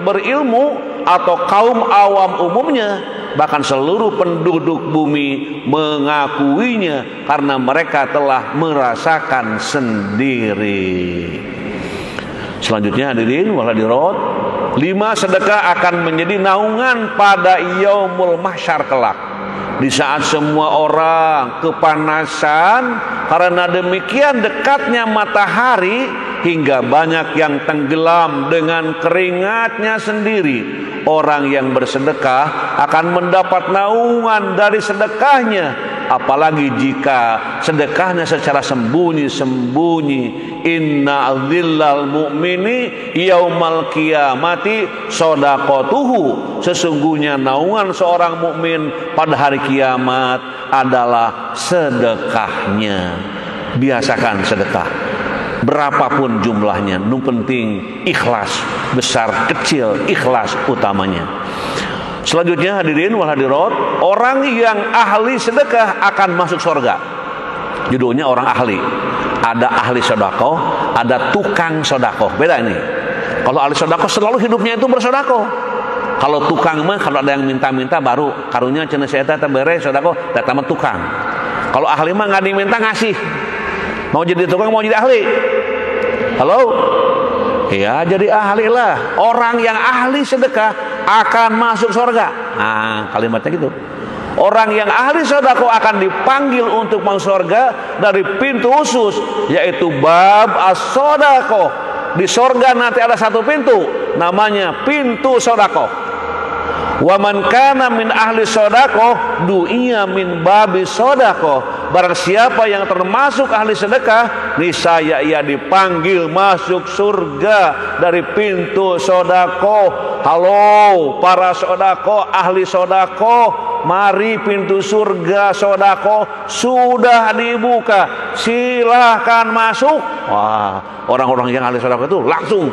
berilmu atau kaum awam umumnya, bahkan seluruh penduduk bumi mengakuinya karena mereka telah merasakan sendiri. Selanjutnya hadirin wal hadirat, 5 sedekah akan menjadi naungan pada yaumul mahsyar kelak, di saat semua orang kepanasan karena demikian dekatnya matahari hingga banyak yang tenggelam dengan keringatnya sendiri. Orang yang bersedekah akan mendapat naungan dari sedekahnya, apalagi jika sedekahnya secara sembunyi-sembunyi. Inna dzillal mu'mini yaumal qiyamati shadaqatuhu. Sesungguhnya naungan seorang mukmin pada hari kiamat adalah sedekahnya. Biasakan sedekah, berapapun jumlahnya, nu penting ikhlas, besar kecil ikhlas utamanya. Selanjutnya hadirin wal hadirat, orang yang ahli sedekah akan masuk surga. Judulnya orang ahli. Ada ahli sedekah, ada tukang sedekah. Beda ini. Kalau ahli sedekah selalu hidupnya itu bersedekah. Kalau tukang mah kalau ada yang minta-minta baru karunya cenah saya teh beres sedekah, teh mah tukang. Kalau ahli mah enggak diminta ngasih. Mau jadi tukang, mau jadi ahli. Halo? Ya, jadi ahli lah. Orang yang ahli sedekah akan masuk surga. Nah, kalimatnya gitu. Orang yang ahli sedekah akan dipanggil untuk masuk surga dari pintu khusus, yaitu bab as-sedekah. Di surga nanti ada satu pintu, namanya pintu sedekah. Wa man kana min ahli sedekah du'iya min babi sedekah. Barang siapa yang termasuk ahli sedekah, niscaya ia dipanggil masuk surga dari pintu sedekah. Halo para sedekah, ahli sedekah, mari pintu surga sedekah sudah dibuka, silahkan masuk. Wah, orang-orang yang ahli sedekah itu langsung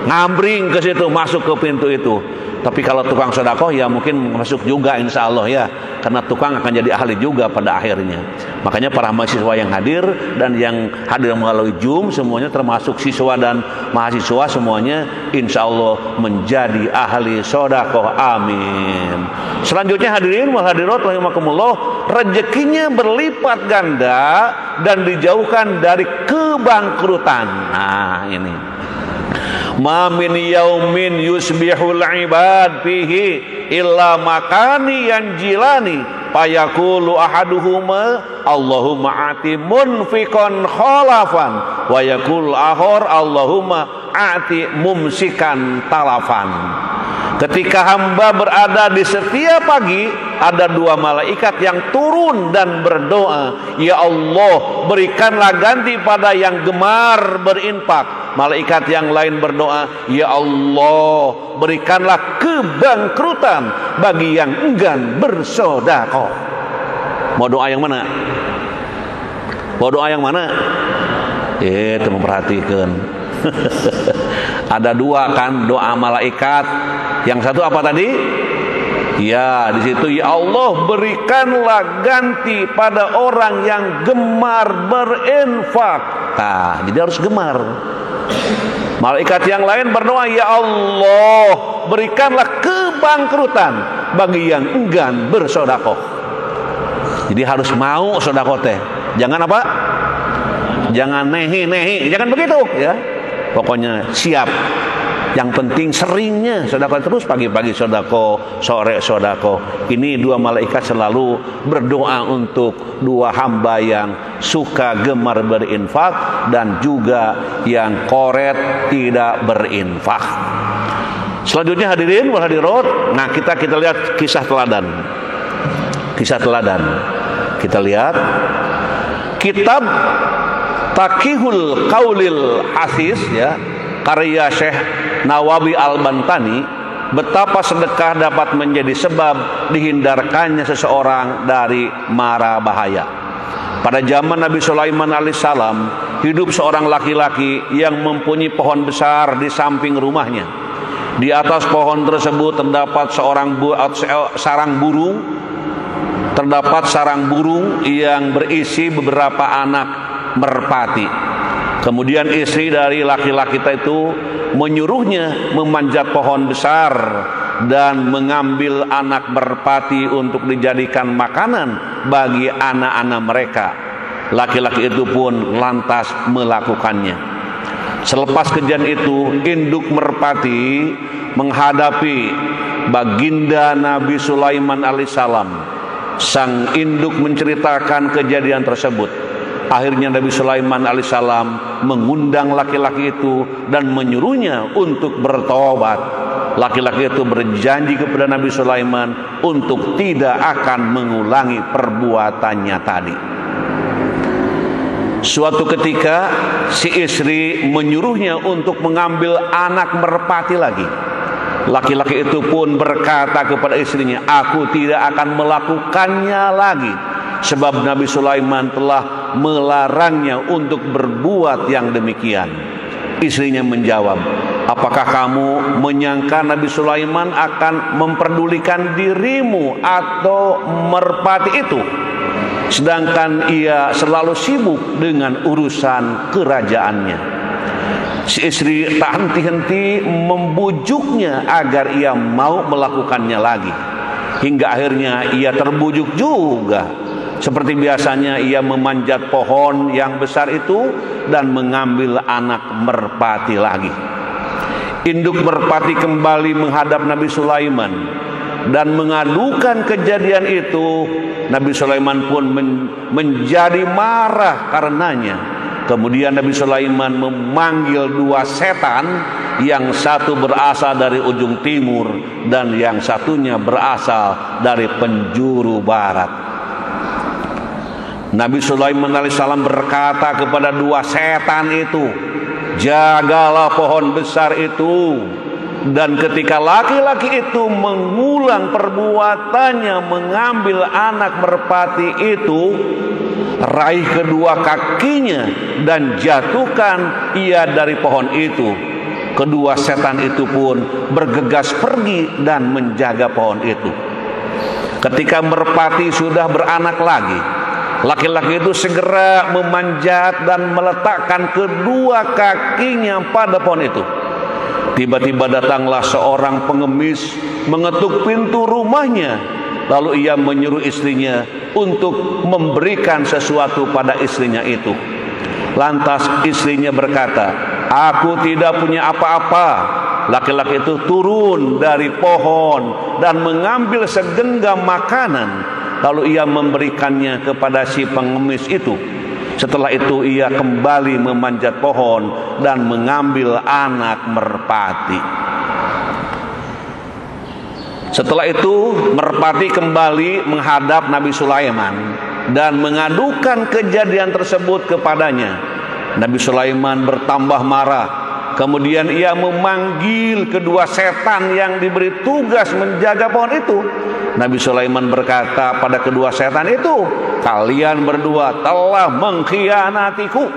ngambring ke situ, masuk ke pintu itu. Tapi kalau tukang sedekah ya mungkin masuk juga insya Allah ya, karena tukang akan jadi ahli juga pada akhirnya. Makanya para mahasiswa yang hadir dan yang hadir melalui Zoom semuanya termasuk siswa dan mahasiswa semuanya insya Allah menjadi ahli sedekah. Amin. Selanjutnya hadirin wal hadirat rahimakumullah, rezekinya berlipat ganda dan dijauhkan dari kebangkrutan. Nah ini, ma min yaumin yusbihul ibad fihi illa makani yanjilani fayaqulu ahaduhuma Allahumma ati munfiqan khalafan wa yaqul akhar Allahumma ati mumsikan talafan. Ketika hamba berada di setiap pagi, ada 2 malaikat yang turun dan berdoa, ya Allah, berikanlah ganti pada yang gemar berinfak. Malaikat yang lain berdoa, ya Allah, berikanlah kebangkrutan bagi yang enggan bersedekah. Mau doa yang mana? Mau doa yang mana? Itu memperhatikan. Ada 2 kan doa malaikat. Yang satu apa tadi? Ya, di situ ya Allah, berikanlah ganti pada orang yang gemar berinfak. Nah, jadi harus gemar. Malaikat yang lain berdoa, ya Allah, berikanlah kebangkrutan bagi yang enggan bersedekah. Jadi harus mau sedekah teh. Jangan apa? Jangan nehi-nehi, jangan begitu ya. Pokoknya siap. Yang penting seringnya sedekah terus, pagi-pagi sedekah, sore sedekah. Ini dua malaikat selalu berdoa untuk dua hamba yang suka gemar berinfak dan juga yang koret tidak berinfak. Selanjutnya hadirin wal hadirat, nah kita lihat kisah teladan. Kisah teladan. Kita lihat kitab Taqihul Qaulil Hasis, ya, karya Syekh Nawawi Al-Bantani, betapa sedekah dapat menjadi sebab dihindarkannya seseorang dari mara bahaya. Pada zaman Nabi Sulaiman alaihissalam, hidup seorang laki-laki yang mempunyai pohon besar di samping rumahnya. Di atas pohon tersebut terdapat sarang burung yang berisi beberapa anak merpati. Kemudian istri dari laki-laki itu menyuruhnya memanjat pohon besar dan mengambil anak merpati untuk dijadikan makanan bagi anak-anak mereka. Laki-laki itu pun lantas melakukannya. Selepas kejadian itu, induk merpati menghadapi baginda Nabi Sulaiman alaihissalam. Sang induk menceritakan kejadian tersebut. Akhirnya Nabi Sulaiman alaihissalam mengundang laki-laki itu dan menyuruhnya untuk bertobat. Laki-laki itu berjanji kepada Nabi Sulaiman untuk tidak akan mengulangi perbuatannya tadi. Suatu ketika si istri menyuruhnya untuk mengambil anak merpati lagi. Laki-laki itu pun berkata kepada istrinya, "Aku tidak akan melakukannya lagi, sebab Nabi Sulaiman telah melarangnya untuk berbuat yang demikian." Istrinya menjawab, "Apakah kamu menyangka Nabi Sulaiman akan memperdulikan dirimu atau merpati itu, sedangkan ia selalu sibuk dengan urusan kerajaannya?" Si istri tak henti-henti membujuknya agar ia mau melakukannya lagi. Hingga akhirnya ia terbujuk juga. Seperti biasanya ia memanjat pohon yang besar itu dan mengambil anak merpati lagi. Induk merpati kembali menghadap Nabi Sulaiman dan mengadukan kejadian itu. Nabi Sulaiman pun menjadi marah karenanya. Kemudian Nabi Sulaiman memanggil dua setan, yang satu berasal dari ujung timur dan yang satunya berasal dari penjuru barat. Nabi Sulaiman alaihissalam berkata kepada dua setan itu, "Jagalah pohon besar itu." Dan ketika laki-laki itu mengulang perbuatannya mengambil anak merpati itu, raih kedua kakinya dan jatuhkan ia dari pohon itu. Kedua setan itu pun bergegas pergi dan menjaga pohon itu. Ketika merpati sudah beranak lagi, laki-laki itu segera memanjat dan meletakkan kedua kakinya pada pohon itu. Tiba-tiba datanglah seorang pengemis mengetuk pintu rumahnya. Lalu ia menyuruh istrinya untuk memberikan sesuatu pada istrinya itu. Lantas istrinya berkata, "Aku tidak punya apa-apa." Laki-laki itu turun dari pohon dan mengambil segenggam makanan. Lalu ia memberikannya kepada si pengemis itu. Setelah itu ia kembali memanjat pohon dan mengambil anak merpati. Setelah itu merpati kembali menghadap Nabi Sulaiman dan mengadukan kejadian tersebut kepadanya. Nabi Sulaiman bertambah marah. Kemudian ia memanggil kedua setan yang diberi tugas menjaga pohon itu. Nabi Sulaiman berkata pada kedua setan itu, "Kalian berdua telah mengkhianatiku."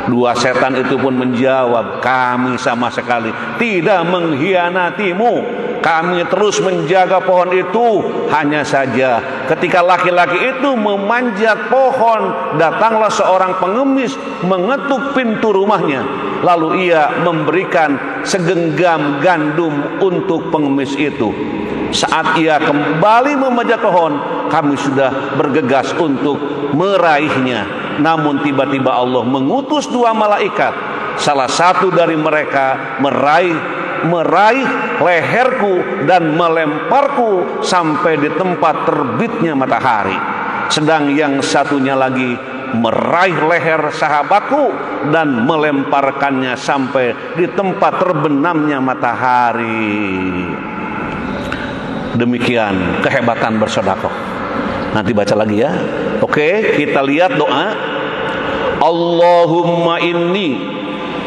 Dua setan itu pun menjawab, "Kami sama sekali tidak mengkhianatimu. Kami terus menjaga pohon itu. Hanya saja ketika laki-laki itu memanjat pohon, datanglah seorang pengemis mengetuk pintu rumahnya. Lalu ia memberikan segenggam gandum untuk pengemis itu. Saat ia kembali memanjat pohon, kami sudah bergegas untuk meraihnya. Namun tiba-tiba Allah mengutus dua malaikat. Salah satu dari mereka meraih meraih leherku dan melemparku sampai di tempat terbitnya matahari. Sedang yang satunya lagi meraih leher sahabatku dan melemparkannya sampai di tempat terbenamnya matahari. Demikian kehebatan bersedekah. Nanti baca lagi ya. Oke, kita lihat doa. Allahumma inni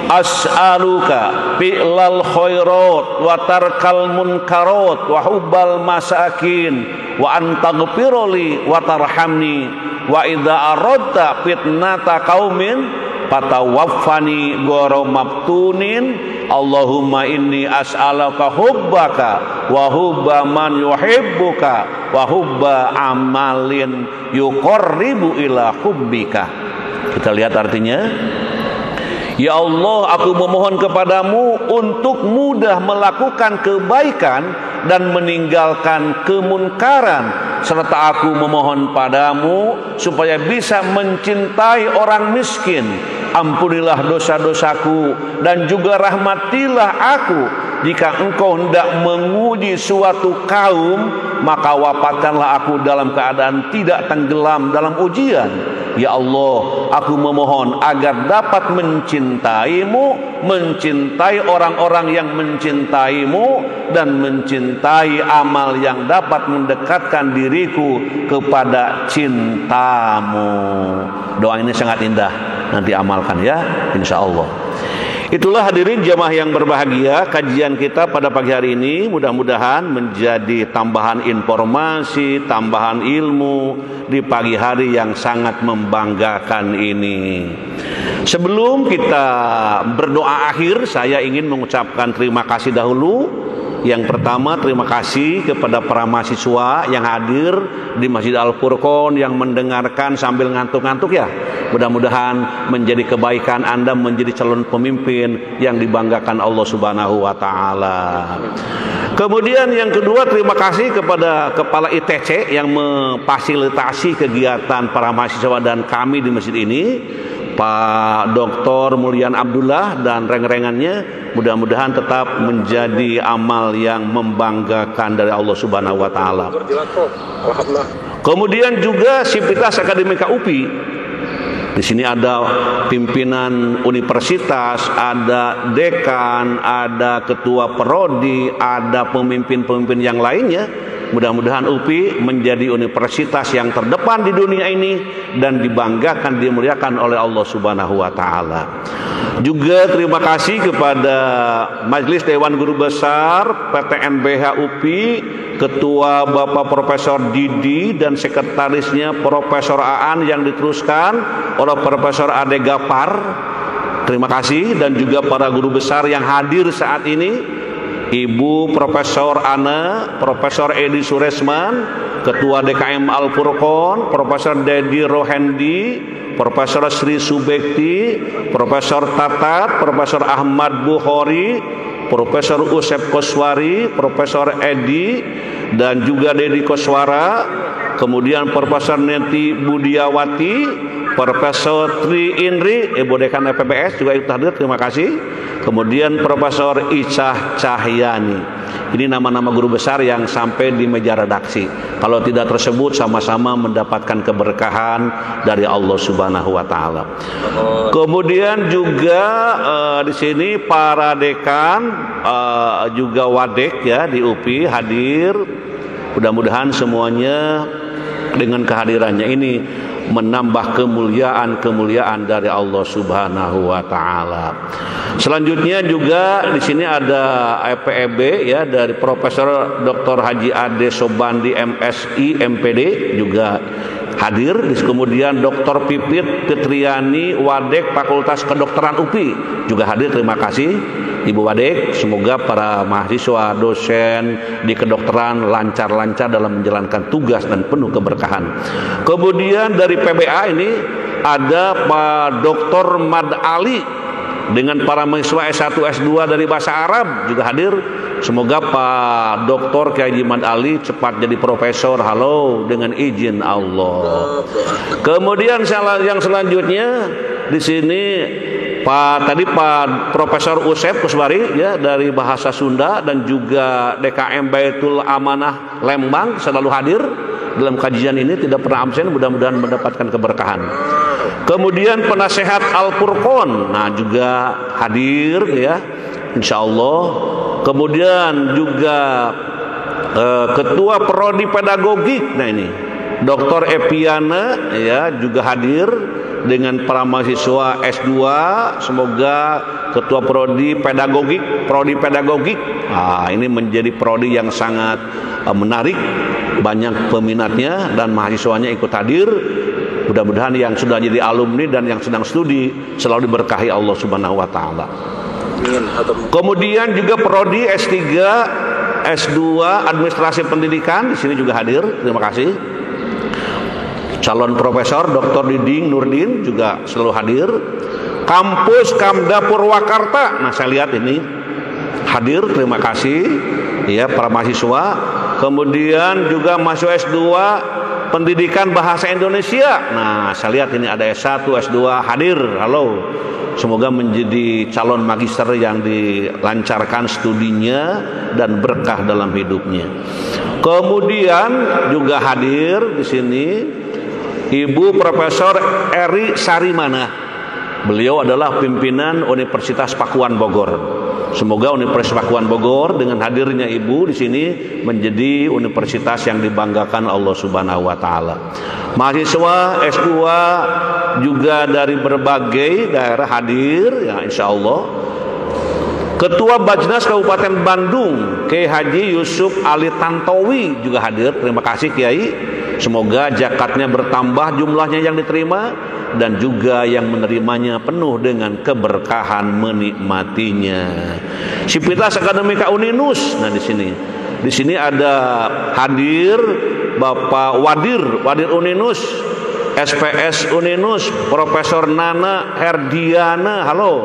as'aluka fi'lal khairat wa tarkal munkarat wa hubbal masakin wa antaghfirli wa tarhamni wa idza aradta fitnata qaumin fatawaffani ghairu maftunin. Allahumma inni as'aluka hubbaka wa hubba man yuhibbuka wa hubba amalin yuqarribu ila hubbika. Kita lihat artinya. Ya Allah, aku memohon kepadamu untuk mudah melakukan kebaikan dan meninggalkan kemunkaran, serta aku memohon padamu supaya bisa mencintai orang miskin. Ampunilah dosa-dosaku dan juga rahmatilah aku. Jika engkau hendak menguji suatu kaum, maka wafatkanlah aku dalam keadaan tidak tenggelam dalam ujian. Ya Allah, aku memohon agar dapat mencintaimu, mencintai orang-orang yang mencintaimu, dan mencintai amal yang dapat mendekatkan diriku kepada cintamu. Doa ini sangat indah, nanti amalkan ya, insya Allah. Itulah hadirin jamaah yang berbahagia, kajian kita pada pagi hari ini mudah-mudahan menjadi tambahan informasi, tambahan ilmu di pagi hari yang sangat membanggakan ini. Sebelum kita berdoa akhir, saya ingin mengucapkan terima kasih dahulu. Yang pertama, terima kasih kepada para mahasiswa yang hadir di Masjid Al-Furqon, yang mendengarkan sambil ngantuk-ngantuk ya. Mudah-mudahan menjadi kebaikan Anda menjadi calon pemimpin yang dibanggakan Allah Subhanahu wa taala. Kemudian yang kedua, terima kasih kepada Kepala ITC yang memfasilitasi kegiatan para mahasiswa dan kami di masjid ini, Pak Dr. Mulyan Abdullah dan reng-rengannya. Mudah-mudahan tetap menjadi amal yang membanggakan dari Allah Subhanahu wa taala. Kemudian juga Sivitas Akademika UPI. Di sini ada pimpinan universitas, ada dekan, ada ketua prodi, ada pemimpin-pemimpin yang lainnya. Mudah-mudahan UPI menjadi universitas yang terdepan di dunia ini dan dibanggakan, dimuliakan oleh Allah Subhanahu wa taala. Juga terima kasih kepada Majelis Dewan Guru Besar PTNBH UPI, Ketua Bapak Profesor Didi dan Sekretarisnya Profesor Aan yang diteruskan oleh Profesor Ade Gapar. Terima kasih, dan juga para guru besar yang hadir saat ini, Ibu Profesor Ana, Profesor Edi Suresman, Ketua DKM Al-Furqon, Profesor Dedi Rohendi, Profesor Sri Subekti, Profesor Tatat, Profesor Ahmad Bukhari, Profesor Usep Koswari, Profesor Edi, dan juga Dedi Koswara, kemudian Profesor Neti Budiawati, Profesor Tri Indri, Ibu Dekan FPBS juga ikut hadir, terima kasih. Kemudian Profesor Icah Cahyani. Ini nama-nama guru besar yang sampai di meja redaksi. Kalau tidak tersebut, sama-sama mendapatkan keberkahan dari Allah Subhanahu wa taala. Kemudian juga di sini para dekan juga wadek ya di UPI hadir. Mudah-mudahan semuanya dengan kehadirannya ini menambah kemuliaan dari Allah Subhanahu wa taala. Selanjutnya juga di sini ada FPEB ya dari Profesor Dr. Haji Ade Sobandi MSI MPD juga hadir. Kemudian Dr. Pipit Fitriani Wadek Fakultas Kedokteran UPI juga hadir. Terima kasih Ibu Wadek. Semoga para mahasiswa dosen di kedokteran lancar-lancar dalam menjalankan tugas dan penuh keberkahan. Kemudian dari PBA ini ada Pak Dr. Mad Ali dengan para mahasiswa S1 S2 dari bahasa Arab juga hadir. Semoga Pak Dr. Kiai Mad Ali cepat jadi profesor. Halo dengan izin Allah. Kemudian yang selanjutnya di sini Tadi Pak Profesor Usep Kusbari ya dari bahasa Sunda dan juga DKM Baitul Amanah Lembang selalu hadir dalam kajian ini, tidak pernah absen, mudah-mudahan mendapatkan keberkahan. Kemudian penasehat Al-Furqon, nah juga hadir ya, insya Allah. Kemudian juga Ketua Prodi Pedagogik, nah ini Dr. Epiana ya juga hadir dengan para mahasiswa S2. Semoga Ketua Prodi Pedagogik, nah, ini menjadi prodi yang sangat menarik, banyak peminatnya dan mahasiswanya ikut hadir. Mudah-mudahan yang sudah jadi alumni dan yang sedang studi selalu diberkahi Allah Subhanahu wa taala. Kemudian juga prodi S3, S2 Administrasi Pendidikan di sini juga hadir. Terima kasih. Calon Profesor Dr. Diding Nurdin juga selalu hadir. Kampus Kamda Purwakarta, nah saya lihat ini hadir, terima kasih ya para mahasiswa. Kemudian juga mahasiswa S2 Pendidikan Bahasa Indonesia, nah saya lihat ini ada S1 S2 hadir. Halo, semoga menjadi calon magister yang dilancarkan studinya dan berkah dalam hidupnya. Kemudian juga hadir di sini Ibu Profesor Eri Sarimana. Beliau adalah pimpinan Universitas Pakuan Bogor. Semoga Universitas Pakuan Bogor dengan hadirnya Ibu di sini menjadi universitas yang dibanggakan Allah Subhanahu wa taala. Mahasiswa S2 juga dari berbagai daerah hadir ya insya Allah. Ketua Bajnas Kabupaten Bandung Kiai Haji Yusuf Ali Tantowi juga hadir. Terima kasih Kiai. Semoga zakatnya bertambah jumlahnya yang diterima dan juga yang menerimanya penuh dengan keberkahan menikmatinya. Sivitas Akademika Uninus. Nah di sini ada hadir Bapak Wadir Uninus, SPS Uninus, Profesor Nana Herdiana. Halo.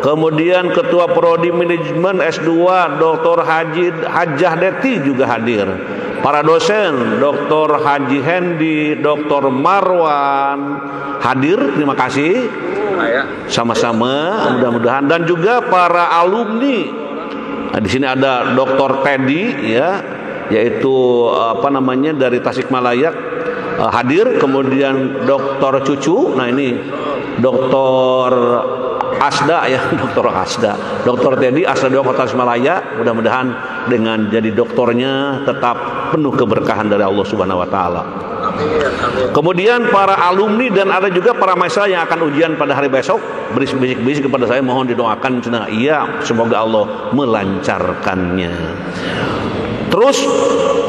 Kemudian Ketua Prodi Manajemen S2 Dr. Hajah Deti juga hadir. Para dosen Dr. Haji Hendi, Dr. Marwan hadir, terima kasih. Sama-sama, mudah-mudahan. Dan juga para alumni. Nah, di sini ada Dr. Teddy ya, yaitu dari Tasikmalaya hadir. Kemudian Dr. Cucu, nah ini Dr. Asda ya, Dr. Teddy Asda Kota Tasikmalaya. Mudah-mudahan dengan jadi doktornya tetap penuh keberkahan dari Allah Subhanahu wa taala. Kemudian para alumni dan ada juga para mahasiswa yang akan ujian pada hari besok berisik-bisik kepada saya, mohon didoakan. Iya, semoga Allah melancarkannya. Terus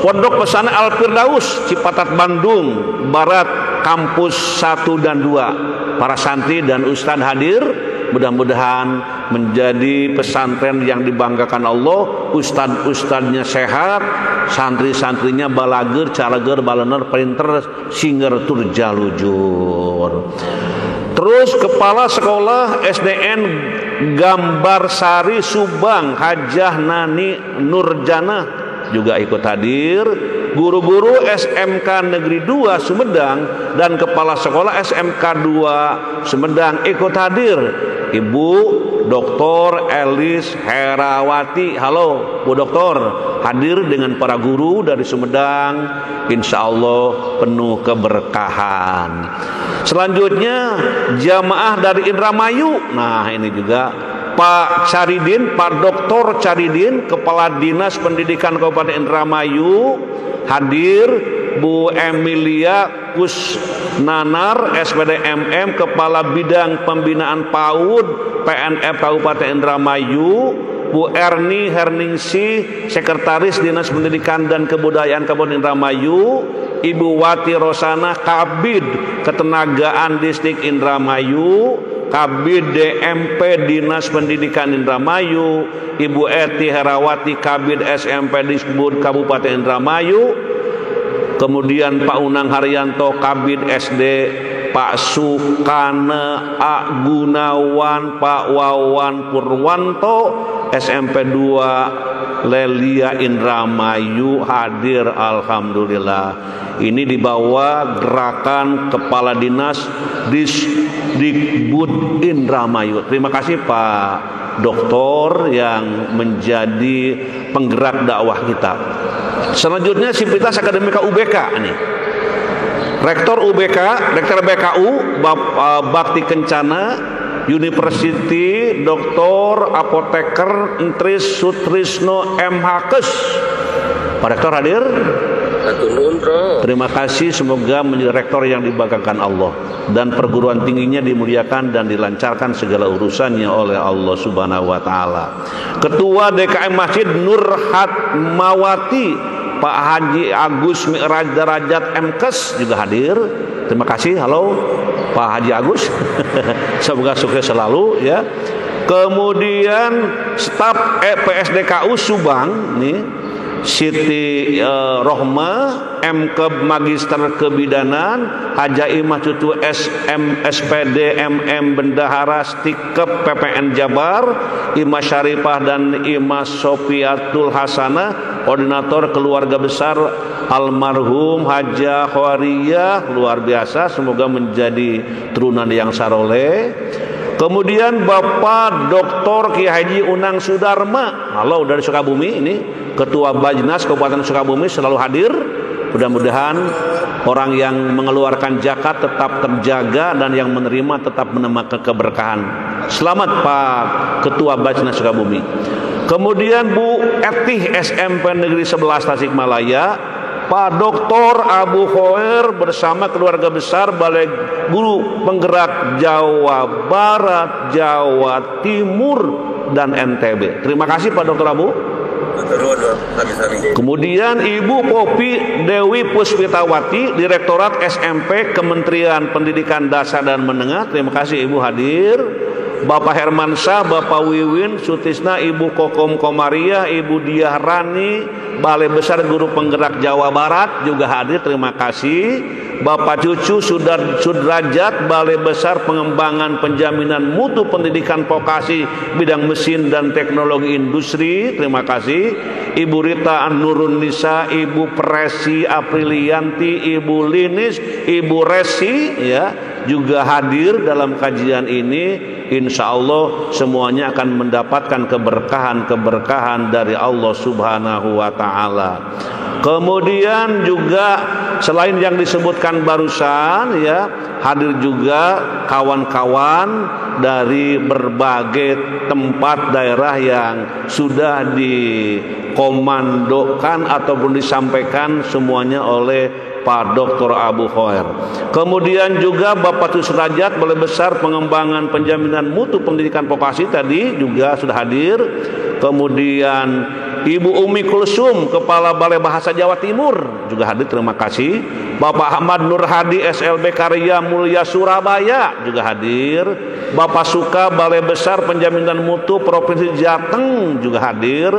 Pondok Pesantren Al Firdaus Cipatat Bandung Barat Kampus 1 dan 2. Para santri dan ustadz hadir. Mudah-mudahan menjadi pesantren yang dibanggakan Allah. Ustadz-ustadznya sehat, santri-santrinya balager, calager, balener, printer, singer, turjalujur. Terus Kepala Sekolah SDN Gambarsari Subang Hajah Nani Nurjana juga ikut hadir. Guru-guru SMK Negeri 2 Sumedang dan Kepala Sekolah SMK 2 Sumedang ikut hadir. Ibu Dr. Elis Herawati, halo Bu Doktor, hadir dengan para guru dari Sumedang. Insya Allah penuh keberkahan. Selanjutnya jamaah dari Indramayu. Nah ini juga Pak Dr. Caridin, Kepala Dinas Pendidikan Kabupaten Indramayu hadir. Bu Emilia Kusnanar SPD MM, Kepala Bidang Pembinaan PAUD PNF Kabupaten Indramayu. Bu Erni Herningsih, Sekretaris Dinas Pendidikan dan Kebudayaan Kabupaten Indramayu. Ibu Wati Rosana, Kabid Ketenagaan Distrik Indramayu. Kabid DMP Dinas Pendidikan Indramayu. Ibu Eti Herawati, Kabid SMP Disbud Kabupaten Indramayu. Kemudian Pak Unang Haryanto, Kabid SD. Pak Sukana A. Gunawan, Pak Wawan Purwanto, SMP 2 Lelia Indramayu hadir, alhamdulillah. Ini dibawa gerakan Kepala Dinas Disdikbud Indramayu. Terima kasih Pak Doktor yang menjadi penggerak dakwah kita. Selanjutnya Sivitas Akademika UBK nih. Rektor UBK, Rektor BKU Bakti Kencana University, Dr. Apoteker Entris Sutrisno MHKes. Pak Rektor hadir? Terima kasih, semoga menjadi rektor yang dibanggakan Allah dan perguruan tingginya dimuliakan dan dilancarkan segala urusannya oleh Allah Subhanahu wa taala. Ketua DKM Masjid Nur Hatmawati Pak Haji Agus Mi'raj Darajat MKes juga hadir. Terima kasih. Halo Pak Haji Agus. Semoga sukses selalu ya. Kemudian staf PSDKU Subang nih, Siti Rohma MK Magister Kebidanan, Haja Imah Cucu SM SPD MM Bendahara Stikep PPN Jabar, Imah Syarifah dan Imah Sofiatul Hasanah Koordinator Keluarga Besar almarhum Haja Khawariyah, luar biasa, semoga menjadi turunan yang saroleh. Kemudian Bapak Dr. Ki Haji Unang Sudarma, halo dari Sukabumi, ini Ketua Bajnas Kabupaten Sukabumi selalu hadir. Mudah-mudahan orang yang mengeluarkan zakat tetap terjaga dan yang menerima tetap menemukan keberkahan. Selamat Pak Ketua Bajnas Sukabumi. Kemudian Bu Etih SMP Negeri 11 Tasikmalaya, Pak Dr. Abu Khoir bersama keluarga besar Balai Guru Penggerak Jawa Barat, Jawa Timur, dan NTB. Terima kasih Pak Dr. Abu. Kemudian Ibu Popi Dewi Puspitawati, Direktorat SMP Kementerian Pendidikan Dasar dan Menengah. Terima kasih Ibu hadir. Bapak Hermansyah, Bapak Wiwin Sutisna, Ibu Kokom Komariah, Ibu Diah Rani, Balai Besar Guru Penggerak Jawa Barat juga hadir. Terima kasih. Bapak Cucu Sudrajat, Balai Besar Pengembangan Penjaminan Mutu Pendidikan Vokasi Bidang Mesin dan Teknologi Industri. Terima kasih. Ibu Rita Nurun Nisa, Ibu Presi Aprilianti, Ibu Linis, Ibu Resi ya juga hadir dalam kajian ini. Insya Allah semuanya akan mendapatkan keberkahan dari Allah Subhanahu wa ta'ala. Kemudian juga selain yang disebutkan barusan ya, hadir juga kawan-kawan dari berbagai tempat daerah yang sudah dikomandokan ataupun disampaikan semuanya oleh Pak Dr. Abu Khoir. Kemudian juga Bapak Sudrajat, Balai Besar Pengembangan Penjaminan Mutu Pendidikan Vokasi tadi juga sudah hadir. Kemudian Ibu Umi Kulsum, Kepala Balai Bahasa Jawa Timur juga hadir. Terima kasih. Bapak Ahmad Nur Hadi, SLB Karya Mulia Surabaya juga hadir. Bapak Suka, Balai Besar Penjaminan Mutu Provinsi Jateng juga hadir.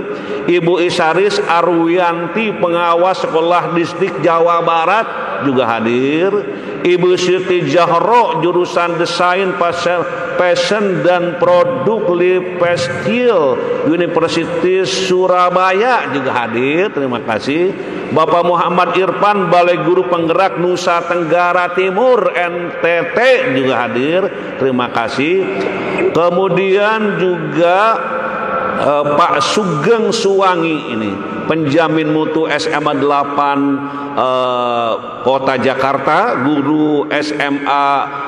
Ibu Isaris Arwianti, Pengawas Sekolah Distrik Jawa Barat juga hadir. Ibu Siti Jahro, jurusan Desain Fashion dan Produk Lifestyle University Surabaya juga hadir. Terima kasih. Bapak Muhammad Irfan, Balai Guru Penggerak Nusa Tenggara Timur NTT juga hadir. Terima kasih. Kemudian juga Pak Sugeng Suwangi, ini penjamin mutu SMA 8 Kota Jakarta, guru SMA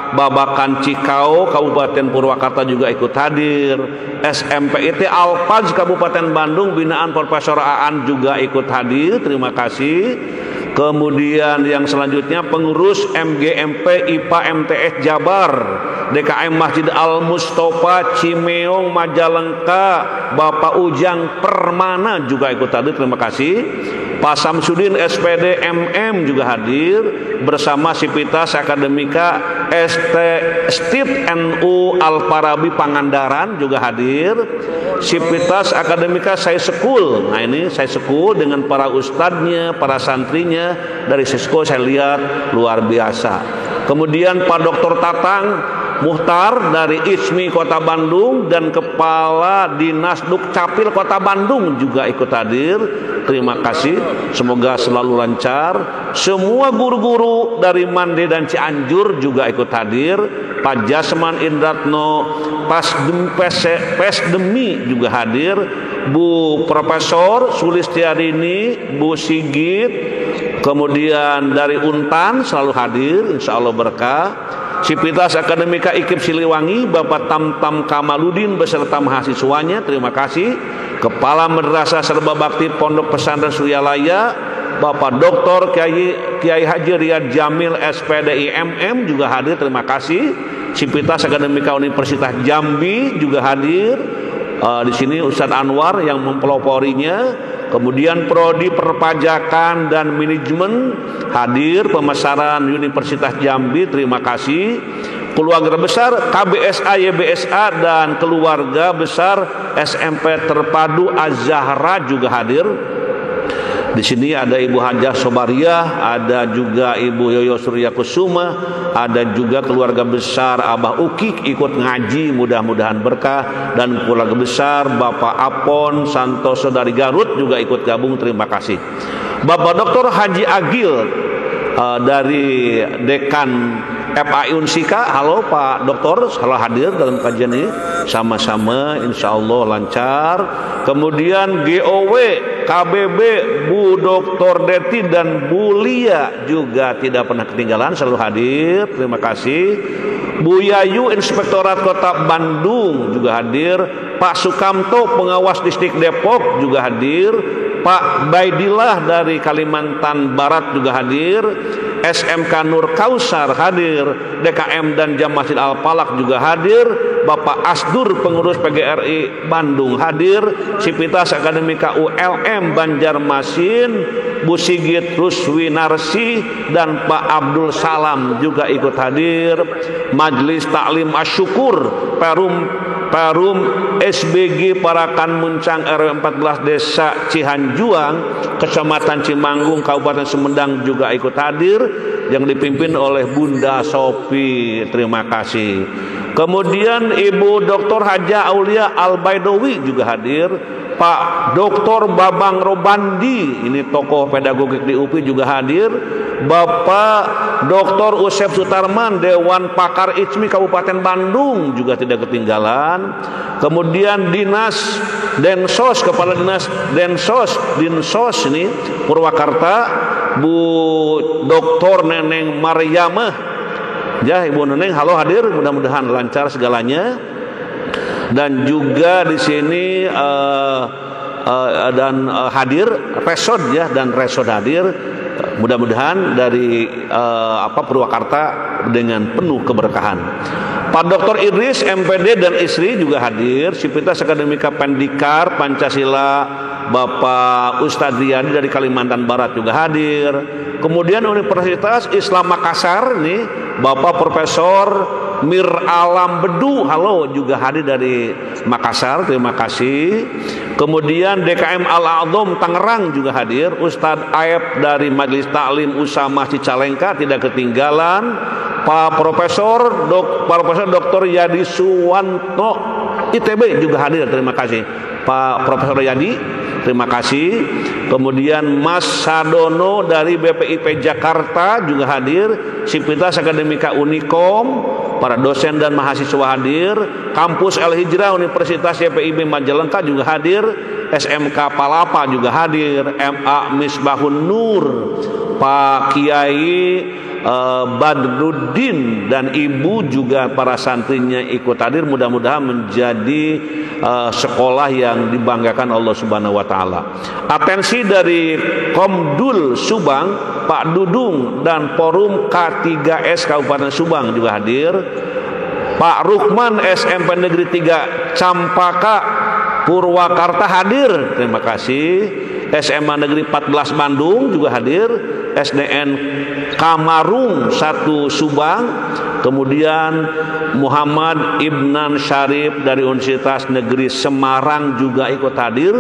Babakan Cikau Kabupaten Purwakarta juga ikut hadir. SMPIT Alpaz Kabupaten Bandung binaan Profesor Aan juga ikut hadir. Terima kasih. Kemudian yang selanjutnya pengurus MGMP IPA MTS Jabar, DKM Masjid Al Mustofa Cimeong Majalengka, Bapak Ujang Permana juga ikut hadir. Terima kasih. Pak Samsudin SPD MM juga hadir bersama Sivitas Akademika STIT NU Al-Farabi Pangandaran juga hadir. Sivitas Akademika Sai Sekul, nah ini Sai Sekul dengan para ustadznya, para santrinya dari Sisko saya lihat luar biasa. Kemudian Pak Dr. Tatang Muhtar dari ISMI Kota Bandung dan Kepala Dinas Dukcapil Kota Bandung juga ikut hadir. Terima kasih, semoga selalu lancar. Semua guru-guru dari Mande dan Cianjur juga ikut hadir. Pak Jasman Indratno Pesdemi juga hadir. Bu Profesor Sulistiarini, Bu Sigit, kemudian dari Untan selalu hadir, insya Allah berkah. Sivitas Akademika IKIP Siliwangi, Bapak Tamtam Kamaludin beserta mahasiswanya, terima kasih. Kepala Madrasah Serba Bakti Pondok Pesantren Suryalaya, Bapak Dr. Kiai Haji Riyad Jamil SPDI MM juga hadir, terima kasih. Sivitas Akademika Universitas Jambi juga hadir. Di sini Ustadz Anwar yang mempeloporinya. Kemudian Prodi Perpajakan dan Manajemen hadir. Pemasaran Universitas Jambi, terima kasih. Keluarga besar KBSA YBSA dan keluarga besar SMP Terpadu Az-Zahra juga hadir. Di sini ada Ibu Hajah Sobariah, ada juga Ibu Yoyo Surya Kusuma, ada juga keluarga besar Abah Ukik ikut ngaji, mudah-mudahan berkah. Dan keluarga besar Bapak Apon Santoso dari Garut juga ikut gabung, terima kasih. Bapak Dr. Haji Agil dari Dekan FAI Unsika, halo Pak Doktor, selalu hadir dalam kajian ini. Sama-sama, insya Allah lancar. Kemudian GOW KBB Bu Dr. Deti dan Bu Lia juga tidak pernah ketinggalan, selalu hadir, terima kasih. Bu Yayu Inspektorat Kota Bandung juga hadir. Pak Sukamto Pengawas Distrik Depok juga hadir. Pak Baidillah dari Kalimantan Barat juga hadir. SMK Nur Kausar hadir. DKM dan Jam Masjid Al-Falak juga hadir. Bapak Asdur pengurus PGRI Bandung hadir. Sivitas Akademika ULM Banjarmasin, Bu Sigit Ruswinarsi dan Pak Abdul Salam juga ikut hadir. Majelis Taklim Asyukur Perum SBG Parakan Muncang RW 14 Desa Cihanjuang, Kecamatan Cimanggung, Kabupaten Sumedang juga ikut hadir, yang dipimpin oleh Bunda Sofi, terima kasih. Kemudian Ibu Dr. Haja Aulia Al-Baidowi juga hadir. Pak Dr. Babang Robandi, ini tokoh pedagogik di UPI juga hadir. Bapak Dr. Usep Sutarman, Dewan Pakar ICMI Kabupaten Bandung juga tidak ketinggalan. Kemudian Dinas Densos, Kepala Dinas Dinsos ini Purwakarta, Bu Dr. Neneng Maryamah. Ya, Ibu Neneng, halo hadir, mudah-mudahan lancar segalanya. Dan juga di sini hadir Resod ya, dan Resod hadir, mudah-mudahan dari Purwakarta dengan penuh keberkahan. Pak Dr. Idris MPD dan istri juga hadir. Sivitas Akademika Pendikar Pancasila Bapak Ustadz Riyadi dari Kalimantan Barat juga hadir. Kemudian Universitas Islam Makassar nih Bapak Profesor Mir Alam Bedu, halo, juga hadir dari Makassar, terima kasih. Kemudian DKM Al-A'zam Tangerang juga hadir. Ustadz Aep dari Majelis Taklim Usamah Cicalengka tidak ketinggalan. Pak Profesor Dr. Yadi Suwanto ITB juga hadir, terima kasih. Pak Profesor Yadi, terima kasih. Kemudian Mas Sadono dari BPIP Jakarta juga hadir. Sivitas Akademika Unikom, para dosen dan mahasiswa hadir. Kampus El Hijrah Universitas YPIB Majalengka juga hadir. SMK Palapa juga hadir. MA Misbahun Nur, Pak Kiai Badruddin dan Ibu juga para santrinya ikut hadir. Mudah-mudahan menjadi sekolah yang dibanggakan Allah Subhanahu wa taala. Atensi dari Komdul Subang, Pak Dudung dan Forum K3S Kabupaten Subang juga hadir. Pak Rukman SMP Negeri 3 Campaka Purwakarta hadir, terima kasih. SMA Negeri 14 Bandung juga hadir. SDN Kamarung 1 Subang. Kemudian Muhammad Ibnan Syarif dari Universitas Negeri Semarang juga ikut hadir,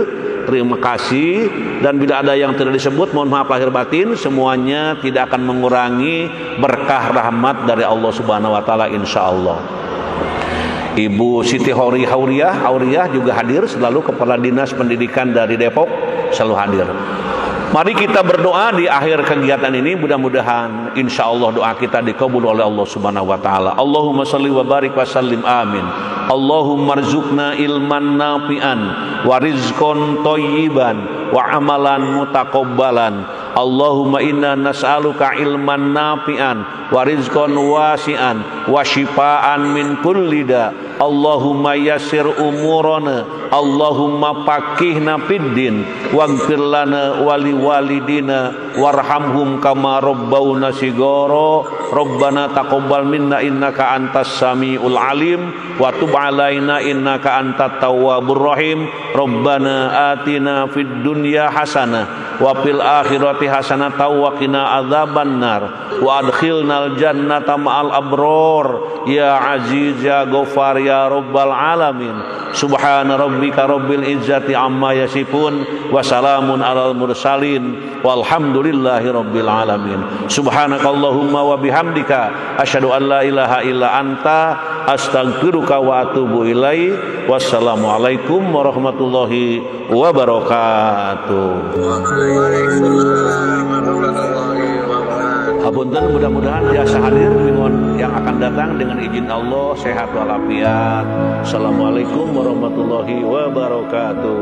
terima kasih. Dan bila ada yang tidak disebut, mohon maaf lahir batin. Semuanya tidak akan mengurangi berkah rahmat dari Allah Subhanahu wa taala, insyaallah. Ibu Siti Hauriyah juga hadir, selalu Kepala Dinas Pendidikan dari Depok selalu hadir. Mari kita berdoa di akhir kegiatan ini, mudah-mudahan insya Allah doa kita dikabul oleh Allah Subhanahu wa taala. Allahumma shalli wa barik wa sallim, amin. Allahumma rzuqna ilman nafi'an wa rizqan thayyiban wa amalan mutaqabbalan. Allahumma inna nas'aluka ilman nafi'an wa rizqan wasi'an wa shifaan min kulli da. Allahumma yassir umurana, Allahumma faqihna fiddin waghfir lana wa liwalidina warhamhum kama rabbawna shighara. Rabbana taqabbal minna innaka antas samiul alim wa tub alaina innaka antat tawwabur rahim. Rabbana atina fid dunya hasanah wa fil akhirati hasanatan wa qina adzabannar wa adkhilnal jannata ma'al abror ya aziz ya ghafar ya rabbal alamin. Subhana rabbika rabbil izzati amma yasifun wa salamun alal mursalin walhamdulillahi rabbil alamin. Subhanakallahumma wa bihamdika asyhadu an la ilaha illa anta astaghfiruka wa atubu ilaik. Wassalamualaikum warahmatullahi wabarakatuh. Hapunten, mudah-mudahan jasa hadir minggu yang akan datang dengan izin Allah sehat walafiat. Assalamualaikum warahmatullahi wabarakatuh.